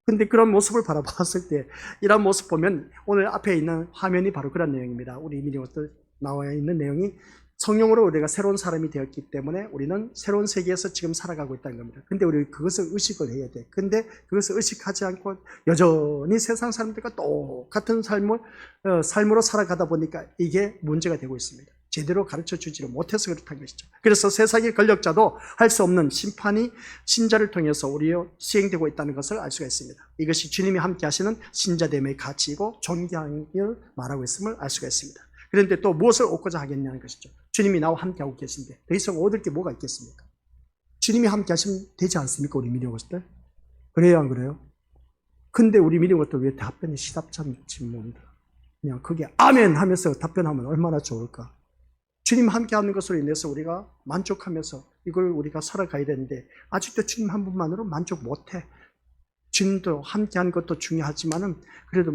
근데 그런 모습을 바라봤을 때, 이런 모습 보면 오늘 앞에 있는 화면이 바로 그런 내용입니다. 우리 미디어스들 나와 있는 내용이 성령으로 우리가 새로운 사람이 되었기 때문에 우리는 새로운 세계에서 지금 살아가고 있다는 겁니다. 근데 우리 그것을 의식을 해야 돼. 근데 그것을 의식하지 않고 여전히 세상 사람들과 똑같은 삶으로 살아가다 보니까 이게 문제가 되고 있습니다. 제대로 가르쳐 주지를 못해서 그렇다는 것이죠. 그래서 세상의 권력자도 할 수 없는 심판이 신자를 통해서 우리에 시행되고 있다는 것을 알 수가 있습니다. 이것이 주님이 함께 하시는 신자됨의 가치이고 존경을 말하고 있음을 알 수가 있습니다. 그런데 또 무엇을 얻고자 하겠냐는 것이죠. 주님이 나와 함께하고 계신데 더 이상 얻을 게 뭐가 있겠습니까? 주님이 함께 하시면 되지 않습니까? 우리 믿는 것들? 그래요, 안 그래요? 근데 우리 믿는 것들 왜 답변이 시답찮지 못한다? 그냥 그게 아멘 하면서 답변하면 얼마나 좋을까? 주님 함께 하는 것으로 인해서 우리가 만족하면서 이걸 우리가 살아가야 되는데 아직도 주님 한 분만으로 만족 못해. 주님도 함께 하는 것도 중요하지만은 그래도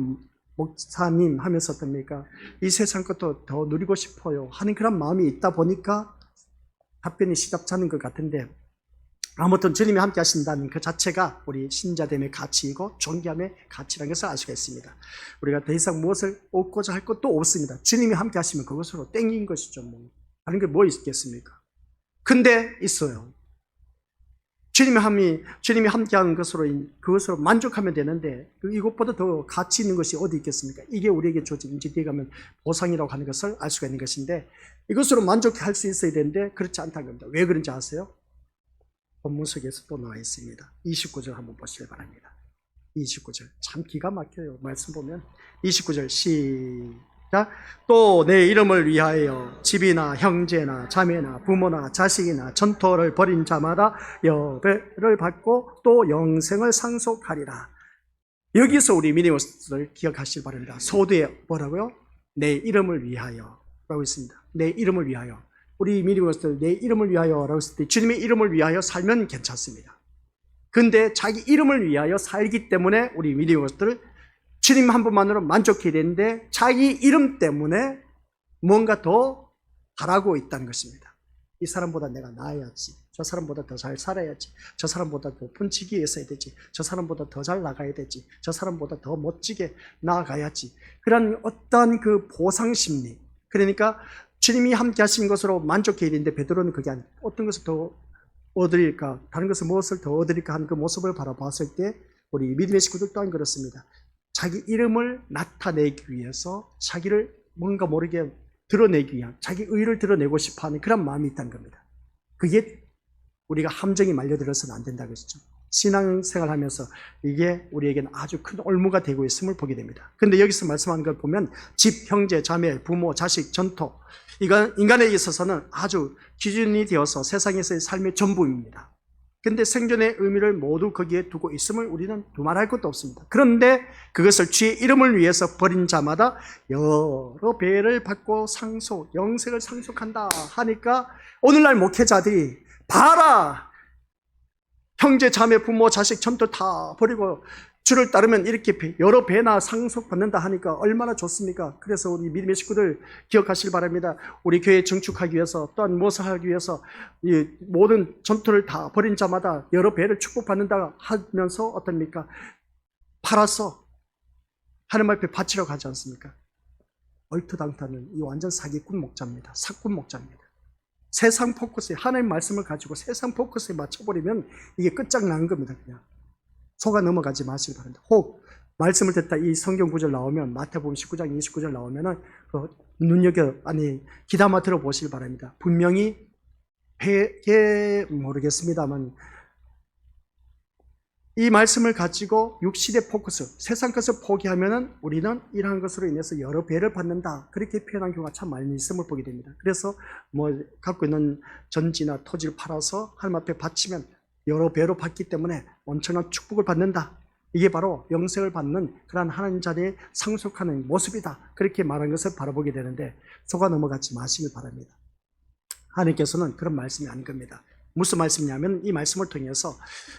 목사님 하면서 어떻습니까? 이 세상 것도 더 누리고 싶어요 하는 그런 마음이 있다 보니까 답변이 시답찮은 것 같은데, 아무튼 주님이 함께 하신다는 그 자체가 우리 신자됨의 가치이고 존귀함의 가치라는 것을 알 수가 있습니다. 우리가 더 이상 무엇을 얻고자 할 것도 없습니다. 주님이 함께 하시면 그것으로 땡긴 것이죠. 다른 게 뭐 있겠습니까? 근데 있어요. 주님이 함께하는 그것으로 만족하면 되는데, 이것보다 더 가치 있는 것이 어디 있겠습니까? 이게 우리에게 주어진, 이제 뒤에 가면 보상이라고 하는 것을 알 수가 있는 것인데, 이것으로 만족할 수 있어야 되는데, 그렇지 않다는 겁니다. 왜 그런지 아세요? 본문 속에서 또 나와 있습니다. 29절 한번 보시기 바랍니다. 29절. 참 기가 막혀요. 말씀 보면. 29절 시작. 또 내 이름을 위하여 집이나 형제나 자매나 부모나 자식이나 전토를 벌인 자마다 여배를 받고 또 영생을 상속하리라. 여기서 우리 미니머스를 기억하시기 바랍니다. 소두에 뭐라고요? 내 이름을 위하여 라고 있습니다. 내 이름을 위하여. 우리 미니머스들 내 이름을 위하여 라고 했을 때 주님의 이름을 위하여 살면 괜찮습니다. 근데 자기 이름을 위하여 살기 때문에 우리 미니머스들을 주님 한 분만으로 만족해야 되는데 자기 이름 때문에 뭔가 더 바라고 있다는 것입니다. 이 사람보다 내가 나아야지, 저 사람보다 더 잘 살아야지, 저 사람보다 높은 직위에 있어야 되지, 저 사람보다 더 잘 나가야 되지, 저 사람보다 더 멋지게 나아가야지. 그런 어떤 그 보상심리, 그러니까 주님이 함께 하신 것으로 만족해야 되는데 베드로는 그게 아니에요. 어떤 것을 더 얻으릴까, 다른 것을 무엇을 더 얻으릴까 하는 그 모습을 바라봤을 때 우리 믿음의 식구들 또한 그렇습니다. 자기 이름을 나타내기 위해서 자기를 뭔가 모르게 드러내기 위한, 자기 의를 드러내고 싶어하는 그런 마음이 있다는 겁니다. 그게 우리가 함정이 말려들어서는 안 된다고 했죠. 신앙생활 하면서 이게 우리에게는 아주 큰 올무가 되고 있음을 보게 됩니다. 그런데 여기서 말씀하는 걸 보면 집, 형제, 자매, 부모, 자식, 전토, 이건 인간에 있어서는 아주 기준이 되어서 세상에서의 삶의 전부입니다. 근데 생존의 의미를 모두 거기에 두고 있음을 우리는 두말할 것도 없습니다. 그런데 그것을 주의 이름을 위해서 버린 자마다 여러 배를 받고 영생을 상속한다 하니까 오늘날 목회자들이 봐라! 형제, 자매, 부모, 자식, 전토 다 버리고 주를 따르면 이렇게 여러 배나 상속받는다 하니까 얼마나 좋습니까? 그래서 우리 믿음의 식구들 기억하시길 바랍니다. 우리 교회 증축하기 위해서 또한 무엇을 하기 위해서 이 모든 전토를 다 버린 자마다 여러 배를 축복받는다 하면서 어떻습니까? 팔아서 하나님 앞에 바치러 가지 않습니까? 얼토당토는 이 완전 사기꾼 목자입니다. 사꾼 목자입니다. 세상 포커스에, 하나님 말씀을 가지고 세상 포커스에 맞춰버리면 이게 끝장나는 겁니다. 그냥 속아 넘어가지 마시기 바랍니다. 혹 말씀을 듣다 이 성경 구절 나오면 마태복음 19장 29절 나오면은 귀담아 들어보시기 바랍니다. 분명히 모르겠습니다만 이 말씀을 가지고 육신의 포커스, 세상 것을 포기하면은 우리는 이러한 것으로 인해서 여러 배를 받는다. 그렇게 표현한 경우가 참 많이 있음을 보게 됩니다. 그래서 갖고 있는 전지나 토지를 팔아서 하나님 앞에 바치면 여러 배로 받기 때문에 엄청난 축복을 받는다. 이게 바로 영생을 받는 그러한 하나님 자리에 상속하는 모습이다. 그렇게 말한 것을 바라보게 되는데 속아 넘어가지 마시길 바랍니다. 하나님께서는 그런 말씀이 아닌 겁니다. 무슨 말씀이냐면 이 말씀을 통해서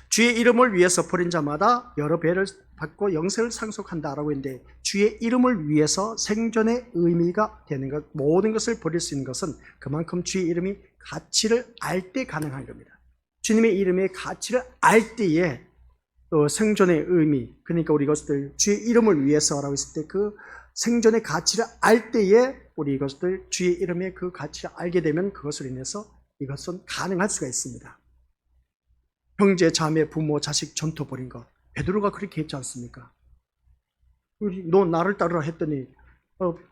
주의 이름을 위해서 버린 자마다 여러 배를 받고 영생을 상속한다라고 했는데, 주의 이름을 위해서 생존의 의미가 되는 것, 모든 것을 버릴 수 있는 것은 그만큼 주의 이름이 가치를 알 때 가능한 겁니다. 주님의 이름의 가치를 알 때에 생존의 의미, 그러니까 우리 이것들 주의 이름을 위해서라고 했을 때 그 생존의 가치를 알 때에 우리 이것들 주의 이름의 그 가치를 알게 되면 그것을 인해서 이것은 가능할 수가 있습니다. 형제, 자매, 부모, 자식 전투 벌인 것, 베드로가 그렇게 했지 않습니까? 너 나를 따르라 했더니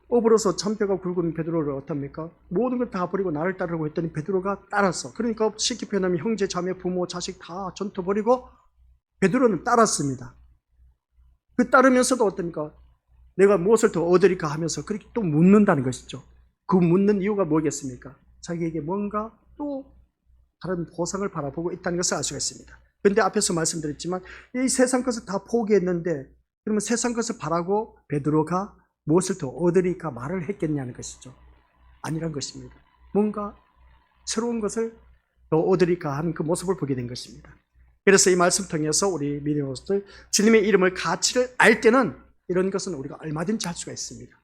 업으로서 참뼈가 굵은 베드로를 어떻습니까? 모든 걸 다 버리고 나를 따르라고 했더니 베드로가 따랐어. 그러니까 쉽게 표현하면 형제, 자매, 부모, 자식 다 전투 벌이고 베드로는 따랐습니다. 그 따르면서도 어떻습니까? 내가 무엇을 더 얻으리까 하면서 그렇게 또 묻는다는 것이죠. 그 묻는 이유가 뭐겠습니까? 자기에게 뭔가 또 다른 보상을 바라보고 있다는 것을 알 수가 있습니다. 그런데 앞에서 말씀드렸지만 이 세상 것을 다 포기했는데, 그러면 세상 것을 바라고 베드로가 무엇을 더 얻으리까 말을 했겠냐는 것이죠. 아니란 것입니다. 뭔가 새로운 것을 더 얻으리까 하는 그 모습을 보게 된 것입니다. 그래서 이 말씀 통해서 우리 믿음으로서 주님의 이름을 가치를 알 때는 이런 것은 우리가 얼마든지 할 수가 있습니다.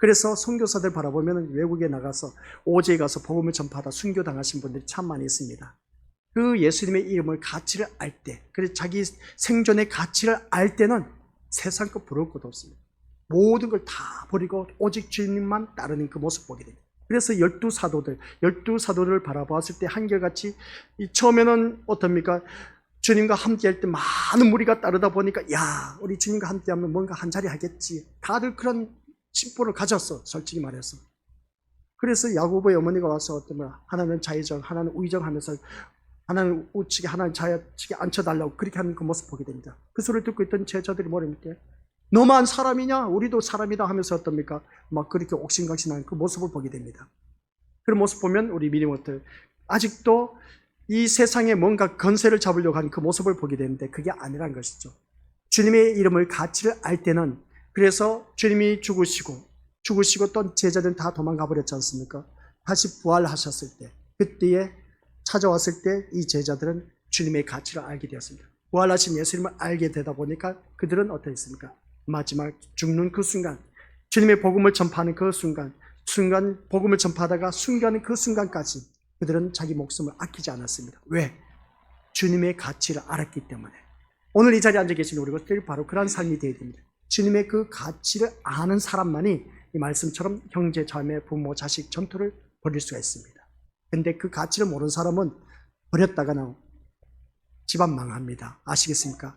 그래서 선교사들 바라보면 외국에 나가서 오지에 가서 복음을 전파하다 순교당하신 분들이 참 많이 있습니다. 그 예수님의 이름을 가치를 알 때, 그래서 자기 생존의 가치를 알 때는 세상 것 부러울 것도 없습니다. 모든 걸 다 버리고 오직 주님만 따르는 그 모습 보게 됩니다. 그래서 12사도들을 바라보았을 때 한결같이 처음에는 어떻습니까? 주님과 함께 할 때 많은 무리가 따르다 보니까 야, 우리 주님과 함께 하면 뭔가 한 자리 하겠지. 다들 그런 심보를 가졌어, 솔직히 말해서. 그래서 야고보의 어머니가 와서 어떤 하나는 자의정, 하나는 우의정 하면서 하나는 우측에, 하나는 좌측에 앉혀달라고 그렇게 하는 그 모습 보게 됩니다. 그 소리를 듣고 있던 제자들이 뭐랍니까? 너만 사람이냐? 우리도 사람이다 하면서 어떻습니까? 막 그렇게 옥신각신하는 그 모습을 보게 됩니다. 그런 모습 보면 우리 믿음들 아직도 이 세상에 뭔가 건세를 잡으려고 하는 그 모습을 보게 되는데 그게 아니란 것이죠. 주님의 이름을 가치를 알 때는, 그래서 주님이 죽으시고 또 제자들은 다 도망가 버렸지 않습니까? 다시 부활하셨을 때, 그때에 찾아왔을 때 이 제자들은 주님의 가치를 알게 되었습니다. 부활하신 예수님을 알게 되다 보니까 그들은 어떠했습니까? 마지막 죽는 그 순간, 주님의 복음을 전파하는 그 순간 복음을 전파하다가 순교하는 그 순간까지 그들은 자기 목숨을 아끼지 않았습니다. 왜? 주님의 가치를 알았기 때문에. 오늘 이 자리에 앉아 계신 우리 것들이 바로 그런 삶이 되어야 됩니다. 주님의 그 가치를 아는 사람만이 이 말씀처럼 형제, 자매, 부모, 자식 전투를 벌일 수가 있습니다. 근데 그 가치를 모르는 사람은 버렸다가는 집안 망합니다. 아시겠습니까?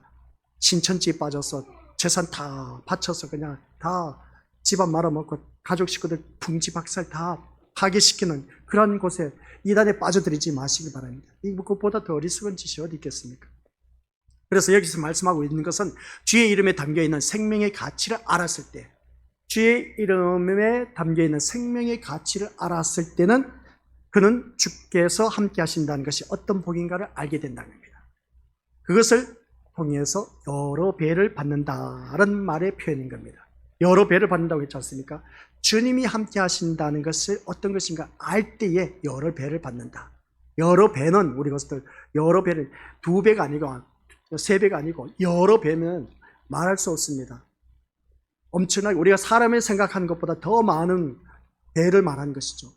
신천지에 빠져서 재산 다 바쳐서 그냥 다 집안 말아먹고 가족 식구들 풍지박살 다 파괴시키는 그런 곳에 이단에 빠져들이지 마시기 바랍니다. 그것보다 더 어리석은 짓이 어디 있겠습니까? 그래서 여기서 말씀하고 있는 것은 주의 이름에 담겨있는 생명의 가치를 알았을 때, 주의 이름에 담겨있는 생명의 가치를 알았을 때는 그는 주께서 함께 하신다는 것이 어떤 복인가를 알게 된다는 겁니다. 그것을 통해서 여러 배를 받는다는 말의 표현인 겁니다. 여러 배를 받는다고 했지 않습니까? 주님이 함께 하신다는 것을 어떤 것인가 알 때에 여러 배를 받는다. 여러 배는 우리 것들 여러 배를 2배가 아니고 3배가 아니고 여러 배면 말할 수 없습니다. 엄청나게 우리가 사람을 생각하는 것보다 더 많은 배를 말하는 것이죠.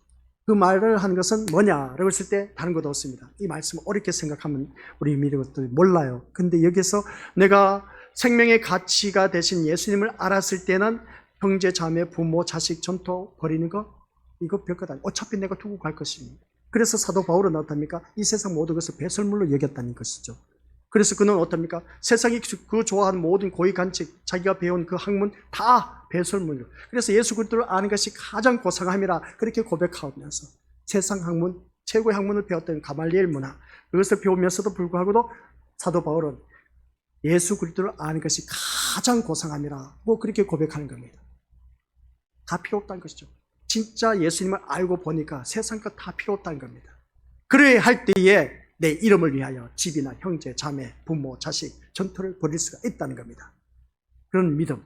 그 말을 하는 것은 뭐냐라고 했을 때 다른 것도 없습니다. 이 말씀을 어렵게 생각하면 우리 믿음들이 몰라요. 근데 여기서 내가 생명의 가치가 되신 예수님을 알았을 때는 형제, 자매, 부모, 자식 전투 버리는 거 이거 별것 아니에요. 어차피 내가 두고 갈 것입니다. 그래서 사도 바울은 어떻습니까? 이 세상 모든 것을 배설물로 여겼다는 것이죠. 그래서 그는 어떻습니까? 세상이 그 좋아하는 모든 고위 간책, 자기가 배운 그 학문 다 배설물로. 그래서 예수 그리스도를 아는 것이 가장 고상함이라 그렇게 고백하면서 세상 학문, 최고의 학문을 배웠던 가말리엘 문화, 그것을 배우면서도 불구하고도 사도 바울은 예수 그리스도를 아는 것이 가장 고상함이라고 그렇게 고백하는 겁니다. 다 필요 없다는 것이죠. 진짜 예수님을 알고 보니까 세상 것 다 필요 없다는 겁니다. 그래야 할 때에 내 이름을 위하여 집이나 형제, 자매, 부모, 자식, 전토를 벌일 수가 있다는 겁니다. 그런 믿음,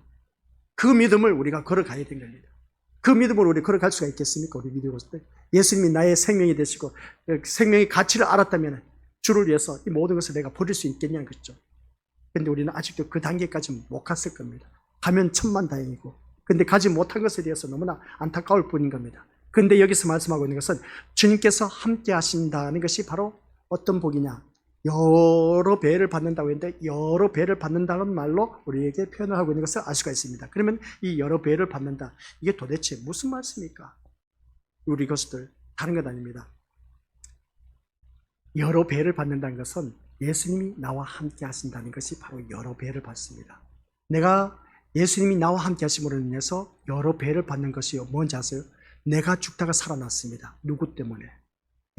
그 믿음을 우리가 걸어가야 되는 겁니다. 그 믿음으로 우리 걸어갈 수가 있겠습니까? 우리 믿음으로 예수님이 나의 생명이 되시고 생명의 가치를 알았다면 주를 위해서 이 모든 것을 내가 버릴 수 있겠냐는 것이죠. 그런데 우리는 아직도 그 단계까지 못 갔을 겁니다. 가면 천만다행이고, 근데 가지 못한 것에 대해서 너무나 안타까울 뿐인 겁니다. 그런데 여기서 말씀하고 있는 것은 주님께서 함께 하신다는 것이 바로 어떤 복이냐, 여러 배를 받는다고 했는데 여러 배를 받는다는 말로 우리에게 표현을 하고 있는 것을 알 수가 있습니다. 그러면 이 여러 배를 받는다, 이게 도대체 무슨 말씀입니까? 우리 것들 다른 것 아닙니다. 여러 배를 받는다는 것은 예수님이 나와 함께 하신다는 것이 바로 여러 배를 받습니다. 내가 예수님이 나와 함께 하심으로 인해서 여러 배를 받는 것이 뭔지 아세요? 내가 죽다가 살아났습니다. 누구 때문에?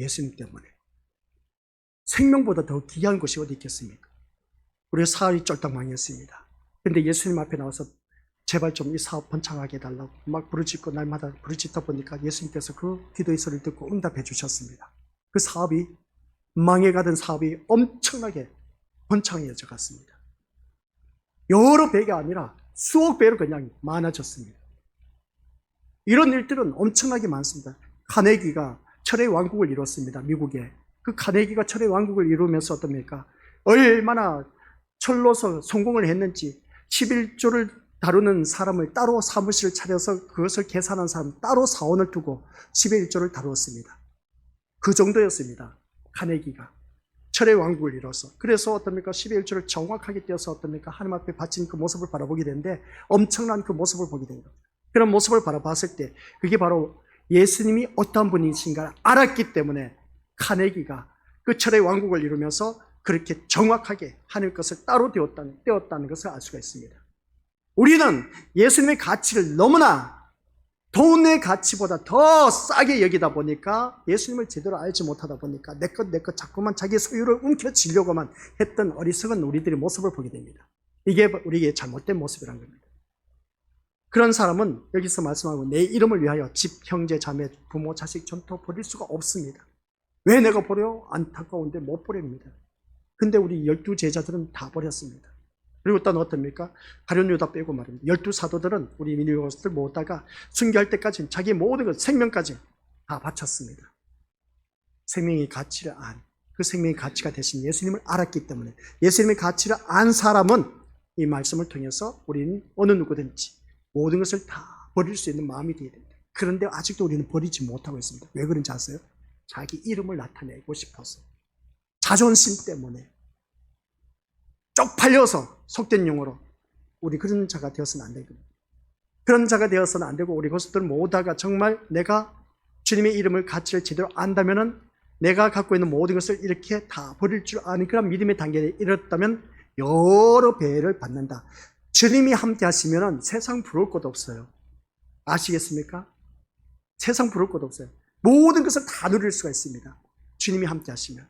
예수님 때문에. 생명보다 더 귀한 것이 어디 있겠습니까? 우리가 사업이 쫄딱 망했습니다. 그런데 예수님 앞에 나와서 제발 좀 이 사업 번창하게 해달라고 막 부르짖고 날마다 부르짖다 보니까 예수님께서 그 기도의 소리를 듣고 응답해 주셨습니다. 그 사업이, 망해가던 사업이 엄청나게 번창해져 갔습니다. 여러 배가 아니라 수억 배로 그냥 많아졌습니다. 이런 일들은 엄청나게 많습니다. 카네기가 철의 왕국을 이뤘습니다. 미국에. 그 카네기가 철의 왕국을 이루면서 어떻습니까? 얼마나 철로서 성공을 했는지 11조를 다루는 사람을 따로 사무실을 차려서 그것을 계산하는 사람 따로 사원을 두고 11조를 다루었습니다. 그 정도였습니다. 카네기가 철의 왕국을 이뤄서. 그래서 어떻습니까? 11조를 정확하게 떼어서 어떻습니까? 하나님 앞에 바친 그 모습을 바라보게 되는데 엄청난 그 모습을 보게 된 겁니다. 그런 모습을 바라봤을 때 그게 바로 예수님이 어떠한 분이신가 알았기 때문에 카네기가 그 철의 왕국을 이루면서 그렇게 정확하게 하늘 것을 따로 떼었다는 것을 알 수가 있습니다. 우리는 예수님의 가치를 너무나 돈의 가치보다 더 싸게 여기다 보니까 예수님을 제대로 알지 못하다 보니까 내 것 자꾸만 자기 소유를 움켜쥐려고만 했던 어리석은 우리들의 모습을 보게 됩니다. 이게 우리의 잘못된 모습이란 겁니다. 그런 사람은 여기서 말씀하고 내 이름을 위하여 집, 형제, 자매, 부모, 자식, 전토 버릴 수가 없습니다. 왜 내가 버려? 안타까운데 못 버립니다. 근데 우리 12 제자들은 다 버렸습니다. 그리고 또 어떻습니까? 가룟 유다 빼고 말입니다. 12 사도들은 우리 민유교사들 모다가 순교할 때까지 자기 모든 것, 생명까지 다 바쳤습니다. 생명의 가치를 그 생명의 가치가 되신 예수님을 알았기 때문에 예수님의 가치를 안 사람은 이 말씀을 통해서 우리는 어느 누구든지 모든 것을 다 버릴 수 있는 마음이 되어야 됩니다. 그런데 아직도 우리는 버리지 못하고 있습니다. 왜 그런지 아세요? 자기 이름을 나타내고 싶어서, 자존심 때문에, 쪽팔려서, 속된 용어로 우리 그런 자가 되어서는 안 되거든요. 그런 자가 되어서는 안 되고 우리 것들 모두가 정말 내가 주님의 이름을 가치를 제대로 안다면은 내가 갖고 있는 모든 것을 이렇게 다 버릴 줄 아는 그런 믿음의 단계에 이르렀다면 여러 배를 받는다. 주님이 함께 하시면은 세상 부러울 것도 없어요. 아시겠습니까? 세상 부러울 것도 없어요. 모든 것을 다 누릴 수가 있습니다. 주님이 함께 하시면.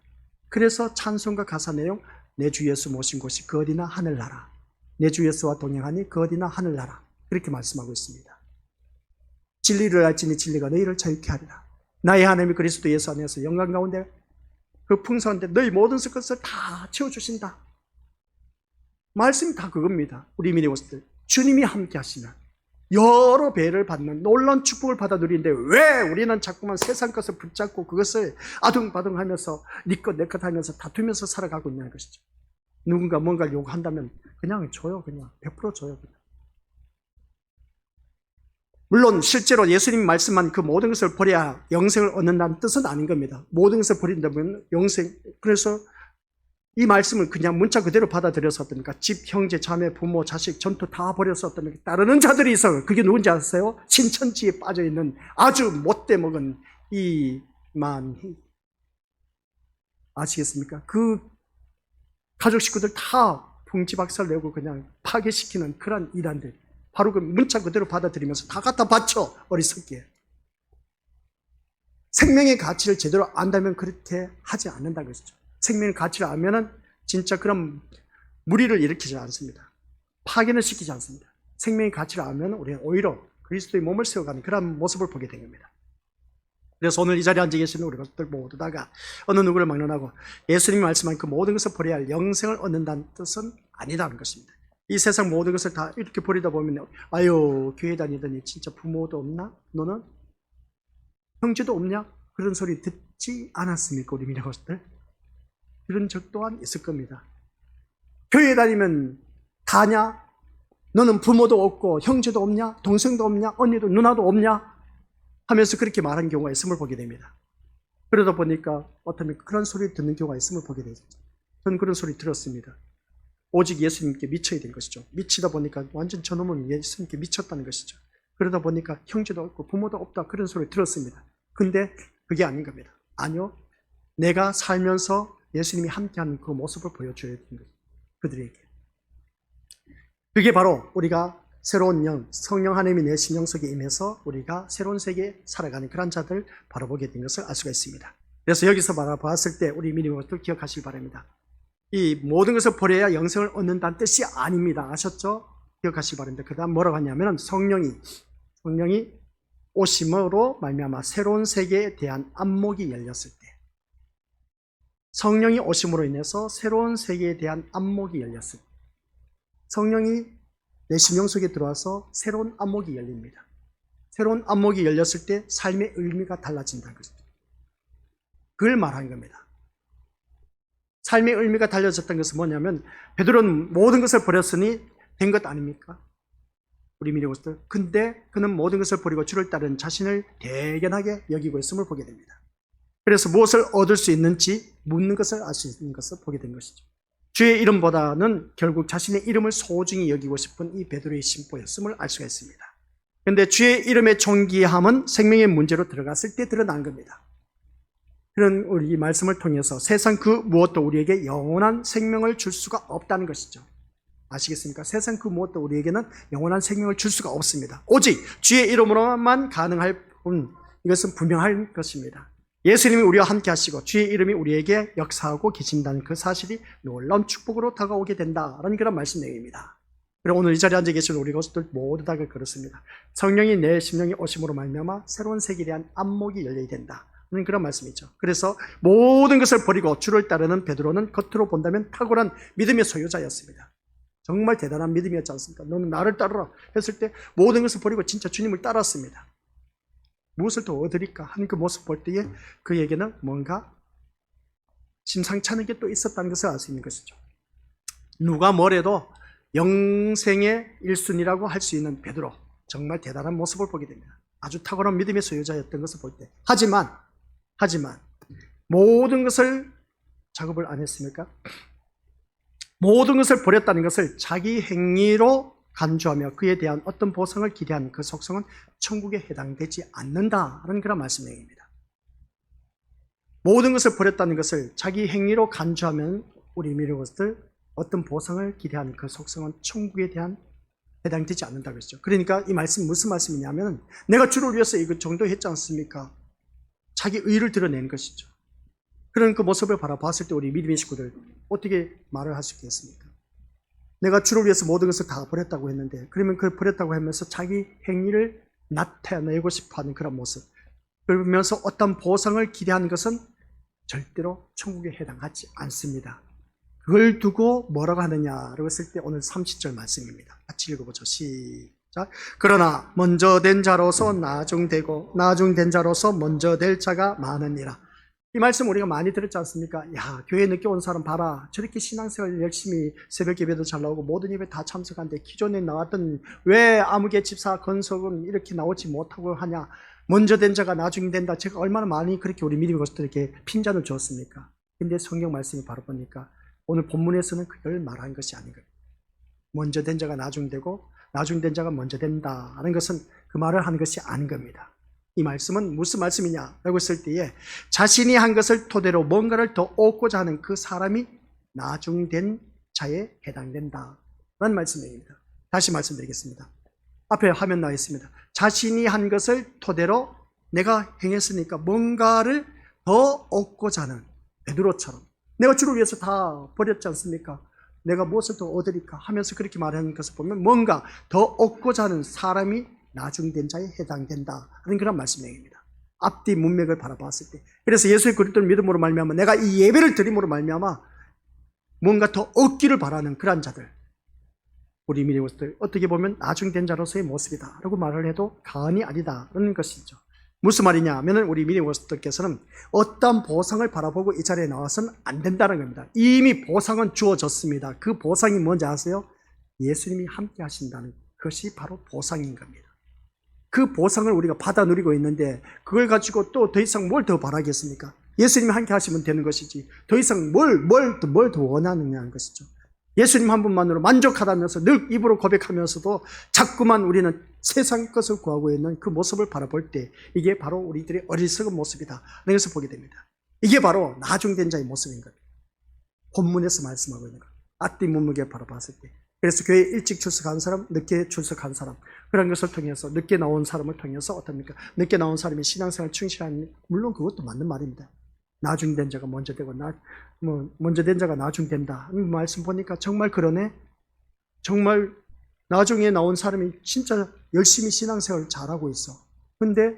그래서 찬송가 가사 내용, 내 주 예수 모신 곳이 그 어디나 하늘나라. 내 주 예수와 동행하니 그 어디나 하늘나라. 그렇게 말씀하고 있습니다. 진리를 알지니 진리가 너희를 자유케 하리라. 나의 하나님이 그리스도 예수 안에서 영광 가운데 그 풍성한데 너희 모든 것을 다 채워주신다. 말씀이 다 그겁니다. 우리 믿음들 주님이 함께 하시면 여러 배를 받는 놀라운 축복을 받아 누리는데 왜 우리는 자꾸만 세상 것을 붙잡고 그것을 아둥바둥하면서 네 것 내 것 하면서 다투면서 살아가고 있냐는 것이죠. 누군가 뭔가를 요구한다면 그냥 줘요. 그냥 100% 줘요. 그냥. 물론 실제로 예수님이 말씀한 그 모든 것을 버려야 영생을 얻는다는 뜻은 아닌 겁니다. 모든 것을 버린다면 영생, 그래서 이 말씀을 그냥 문자 그대로 받아들여서 어떻습니까? 집, 형제, 자매, 부모, 자식, 전투 다 버려서 어떻습니까? 따르는 자들이 있어요. 그게 누군지 아세요? 신천지에 빠져있는 아주 못돼 먹은 이만희. 아시겠습니까? 그 가족 식구들 다 풍지박살 내고 그냥 파괴시키는 그런 이단들. 바로 그 문자 그대로 받아들이면서 다 갖다 바쳐. 어리석게. 생명의 가치를 제대로 안다면 그렇게 하지 않는다는 것이죠. 생명의 가치를 알면은 진짜 그런 무리를 일으키지 않습니다. 파괴는 시키지 않습니다. 생명의 가치를 알면 우리는 오히려 그리스도의 몸을 세워가는 그런 모습을 보게 된 겁니다. 그래서 오늘 이 자리에 앉아 계시는 우리 것들 모두 다가 어느 누구를 막론하고 예수님이 말씀한 그 모든 것을 버려야 할 영생을 얻는다는 뜻은 아니라는 것입니다. 이 세상 모든 것을 다 이렇게 버리다 보면 아유 교회 다니더니 진짜 부모도 없나? 너는? 형제도 없냐? 그런 소리 듣지 않았습니까? 우리 미래 것들 그런 적 또한 있을 겁니다. 교회 다니면 다냐? 너는 부모도 없고 형제도 없냐? 동생도 없냐? 언니도 누나도 없냐? 하면서 그렇게 말한 경우가 있음을 보게 됩니다. 그러다 보니까 어쩌면 그런 소리 듣는 경우가 있음을 보게 되죠. 저는 그런 소리 들었습니다. 오직 예수님께 미쳐야 된 것이죠. 미치다 보니까 완전 저놈은 예수님께 미쳤다는 것이죠. 그러다 보니까 형제도 없고 부모도 없다 그런 소리 들었습니다. 근데 그게 아닌 겁니다. 아니요. 내가 살면서 예수님이 함께하는 그 모습을 보여줘야 되는 거예요. 그들에게. 그게 바로 우리가 새로운 영, 성령 하나님이 내 심령 속에 임해서 우리가 새로운 세계에 살아가는 그런 자들 바라보게 된 것을 알 수가 있습니다. 그래서 여기서 바라봤을 때 우리 미리 것들 기억하시기 바랍니다. 이 모든 것을 버려야 영생을 얻는다는 뜻이 아닙니다. 아셨죠? 기억하시기 바랍니다. 그 다음 뭐라고 하냐면 성령이 오심으로 말미암아 새로운 세계에 대한 안목이 열렸을 때 성령이 오심으로 인해서 새로운 세계에 대한 안목이 열렸을 때 성령이 내 심령 속에 들어와서 새로운 안목이 열립니다. 새로운 안목이 열렸을 때 삶의 의미가 달라진다는 것이죠. 그걸 말하는 겁니다. 삶의 의미가 달라졌다는 것은 뭐냐면 베드로는 모든 것을 버렸으니 된 것 아닙니까? 우리 미리 것들. 근데 그는 모든 것을 버리고 주를 따른 자신을 대견하게 여기고 있음을 보게 됩니다. 그래서 무엇을 얻을 수 있는지 묻는 것을 알 수 있는 것을 보게 된 것이죠. 주의 이름보다는 결국 자신의 이름을 소중히 여기고 싶은 이 베드로의 심보였음을 알 수가 있습니다. 그런데 주의 이름의 존귀함은 생명의 문제로 들어갔을 때 드러난 겁니다. 그런 우리 말씀을 통해서 세상 그 무엇도 우리에게 영원한 생명을 줄 수가 없다는 것이죠. 아시겠습니까? 세상 그 무엇도 우리에게는 영원한 생명을 줄 수가 없습니다. 오직 주의 이름으로만 가능할 뿐 이것은 분명할 것입니다. 예수님이 우리와 함께 하시고 주의 이름이 우리에게 역사하고 계신다는 그 사실이 놀라운 축복으로 다가오게 된다라는 그런 말씀 내용입니다. 그리고 오늘 이 자리에 앉아 계신 우리 것들 모두 다 그렇습니다. 성령이 내 심령에 오심으로 말미암아 새로운 세계에 대한 안목이 열려야 된다. 그런 말씀이죠. 그래서 모든 것을 버리고 주를 따르는 베드로는 겉으로 본다면 탁월한 믿음의 소유자였습니다. 정말 대단한 믿음이었지 않습니까? 너는 나를 따르라 했을 때 모든 것을 버리고 진짜 주님을 따랐습니다. 무엇을 더 얻으리까 하는 그 모습 볼 때에 그에게는 뭔가 심상치 않은 게 또 있었다는 것을 알 수 있는 것이죠. 누가 뭐래도 영생의 1순위라고 할 수 있는 베드로, 정말 대단한 모습을 보게 됩니다. 아주 탁월한 믿음의 소유자였던 것을 볼 때. 하지만 모든 것을 작업을 안 했습니까? 모든 것을 버렸다는 것을 자기 행위로 간주하며 그에 대한 어떤 보상을 기대하는 그 속성은 천국에 해당되지 않는다는 그런 말씀 내용입니다. 모든 것을 버렸다는 것을 자기 행위로 간주하면 우리 미래 것들 어떤 보상을 기대하는 그 속성은 천국에 대한 해당되지 않는다고 했죠. 그러니까 이 말씀 무슨 말씀이냐면 내가 주를 위해서 이거 정도 했지 않습니까? 자기 의를 드러내는 것이죠. 그런 그 모습을 바라봤을 때 우리 믿음의 식구들 어떻게 말을 할 수 있겠습니까? 내가 주를 위해서 모든 것을 다 버렸다고 했는데 그러면 그 버렸다고 하면서 자기 행위를 나타내고 싶어하는 그런 모습 그러면서 어떤 보상을 기대하는 것은 절대로 천국에 해당하지 않습니다. 그걸 두고 뭐라고 하느냐라고 했을 때 오늘 30절 말씀입니다. 같이 읽어보죠. 시작. 그러나 먼저 된 자로서 나중되고 나중된 자로서 먼저 될 자가 많으니라. 이 말씀 우리가 많이 들었지 않습니까? 야, 교회 늦게 온 사람 봐라. 저렇게 신앙생활 열심히 새벽 예배도 잘 나오고 모든 예배 다 참석하는데 기존에 나왔던 왜 아무개 집사 건석은 이렇게 나오지 못하고 하냐. 먼저 된 자가 나중에 된다. 제가 얼마나 많이 그렇게 우리 믿음의 것들에게 핀잔을 주었습니까? 근데 성경 말씀이 바로 보니까 오늘 본문에서는 그걸 말하는 것이 아닌 거예요. 먼저 된 자가 나중 되고 나중 된 자가 먼저 된다는 것은 그 말을 하는 것이 아닌 겁니다. 이 말씀은 무슨 말씀이냐라고 했을 때에 자신이 한 것을 토대로 뭔가를 더 얻고자 하는 그 사람이 나중된 자에 해당된다라는 말씀입니다. 다시 말씀드리겠습니다. 앞에 화면 나와 있습니다. 자신이 한 것을 토대로 내가 행했으니까 뭔가를 더 얻고자 하는 베드로처럼 내가 주를 위해서 다 버렸지 않습니까? 내가 무엇을 더 얻으리까 하면서 그렇게 말하는 것을 보면 뭔가 더 얻고자 하는 사람이 나중된 자에 해당된다 하는 그런 말씀입니다. 앞뒤 문맥을 바라봤을 때, 그래서 예수의 그리스도를 믿음으로 말미암아 내가 이 예배를 드림으로 말미암아 뭔가 더 얻기를 바라는 그런 자들, 우리 믿음의 것들, 어떻게 보면 나중된 자로서의 모습이다 라고 말을 해도 과언이 아니다라는 것이죠. 무슨 말이냐 하면 우리 믿음의 것들께서는 어떤 보상을 바라보고 이 자리에 나와서는 안 된다는 겁니다. 이미 보상은 주어졌습니다. 그 보상이 뭔지 아세요? 예수님이 함께 하신다는 것이 바로 보상인 겁니다. 그 보상을 우리가 받아 누리고 있는데 그걸 가지고 또 더 이상 뭘 더 바라겠습니까? 예수님이 함께 하시면 되는 것이지 더 이상 뭘 더 원하느냐는 것이죠. 예수님 한 분만으로 만족하다면서 늘 입으로 고백하면서도 자꾸만 우리는 세상 것을 구하고 있는 그 모습을 바라볼 때 이게 바로 우리들의 어리석은 모습이다. 그래서 보게 됩니다. 이게 바로 나중된 자의 모습인 겁니다. 본문에서 말씀하고 있는 것. 앞뒤 문맥에 바라봤을 때. 그래서 교회에 일찍 출석한 사람, 늦게 출석한 사람, 그런 것을 통해서 늦게 나온 사람을 통해서 어떻습니까? 늦게 나온 사람이 신앙생활 충실한, 물론 그것도 맞는 말입니다. 나중된 자가 먼저 되고 먼저 된 자가 나중된다. 말씀 보니까 정말 그러네. 정말 나중에 나온 사람이 진짜 열심히 신앙생활을 잘하고 있어. 근데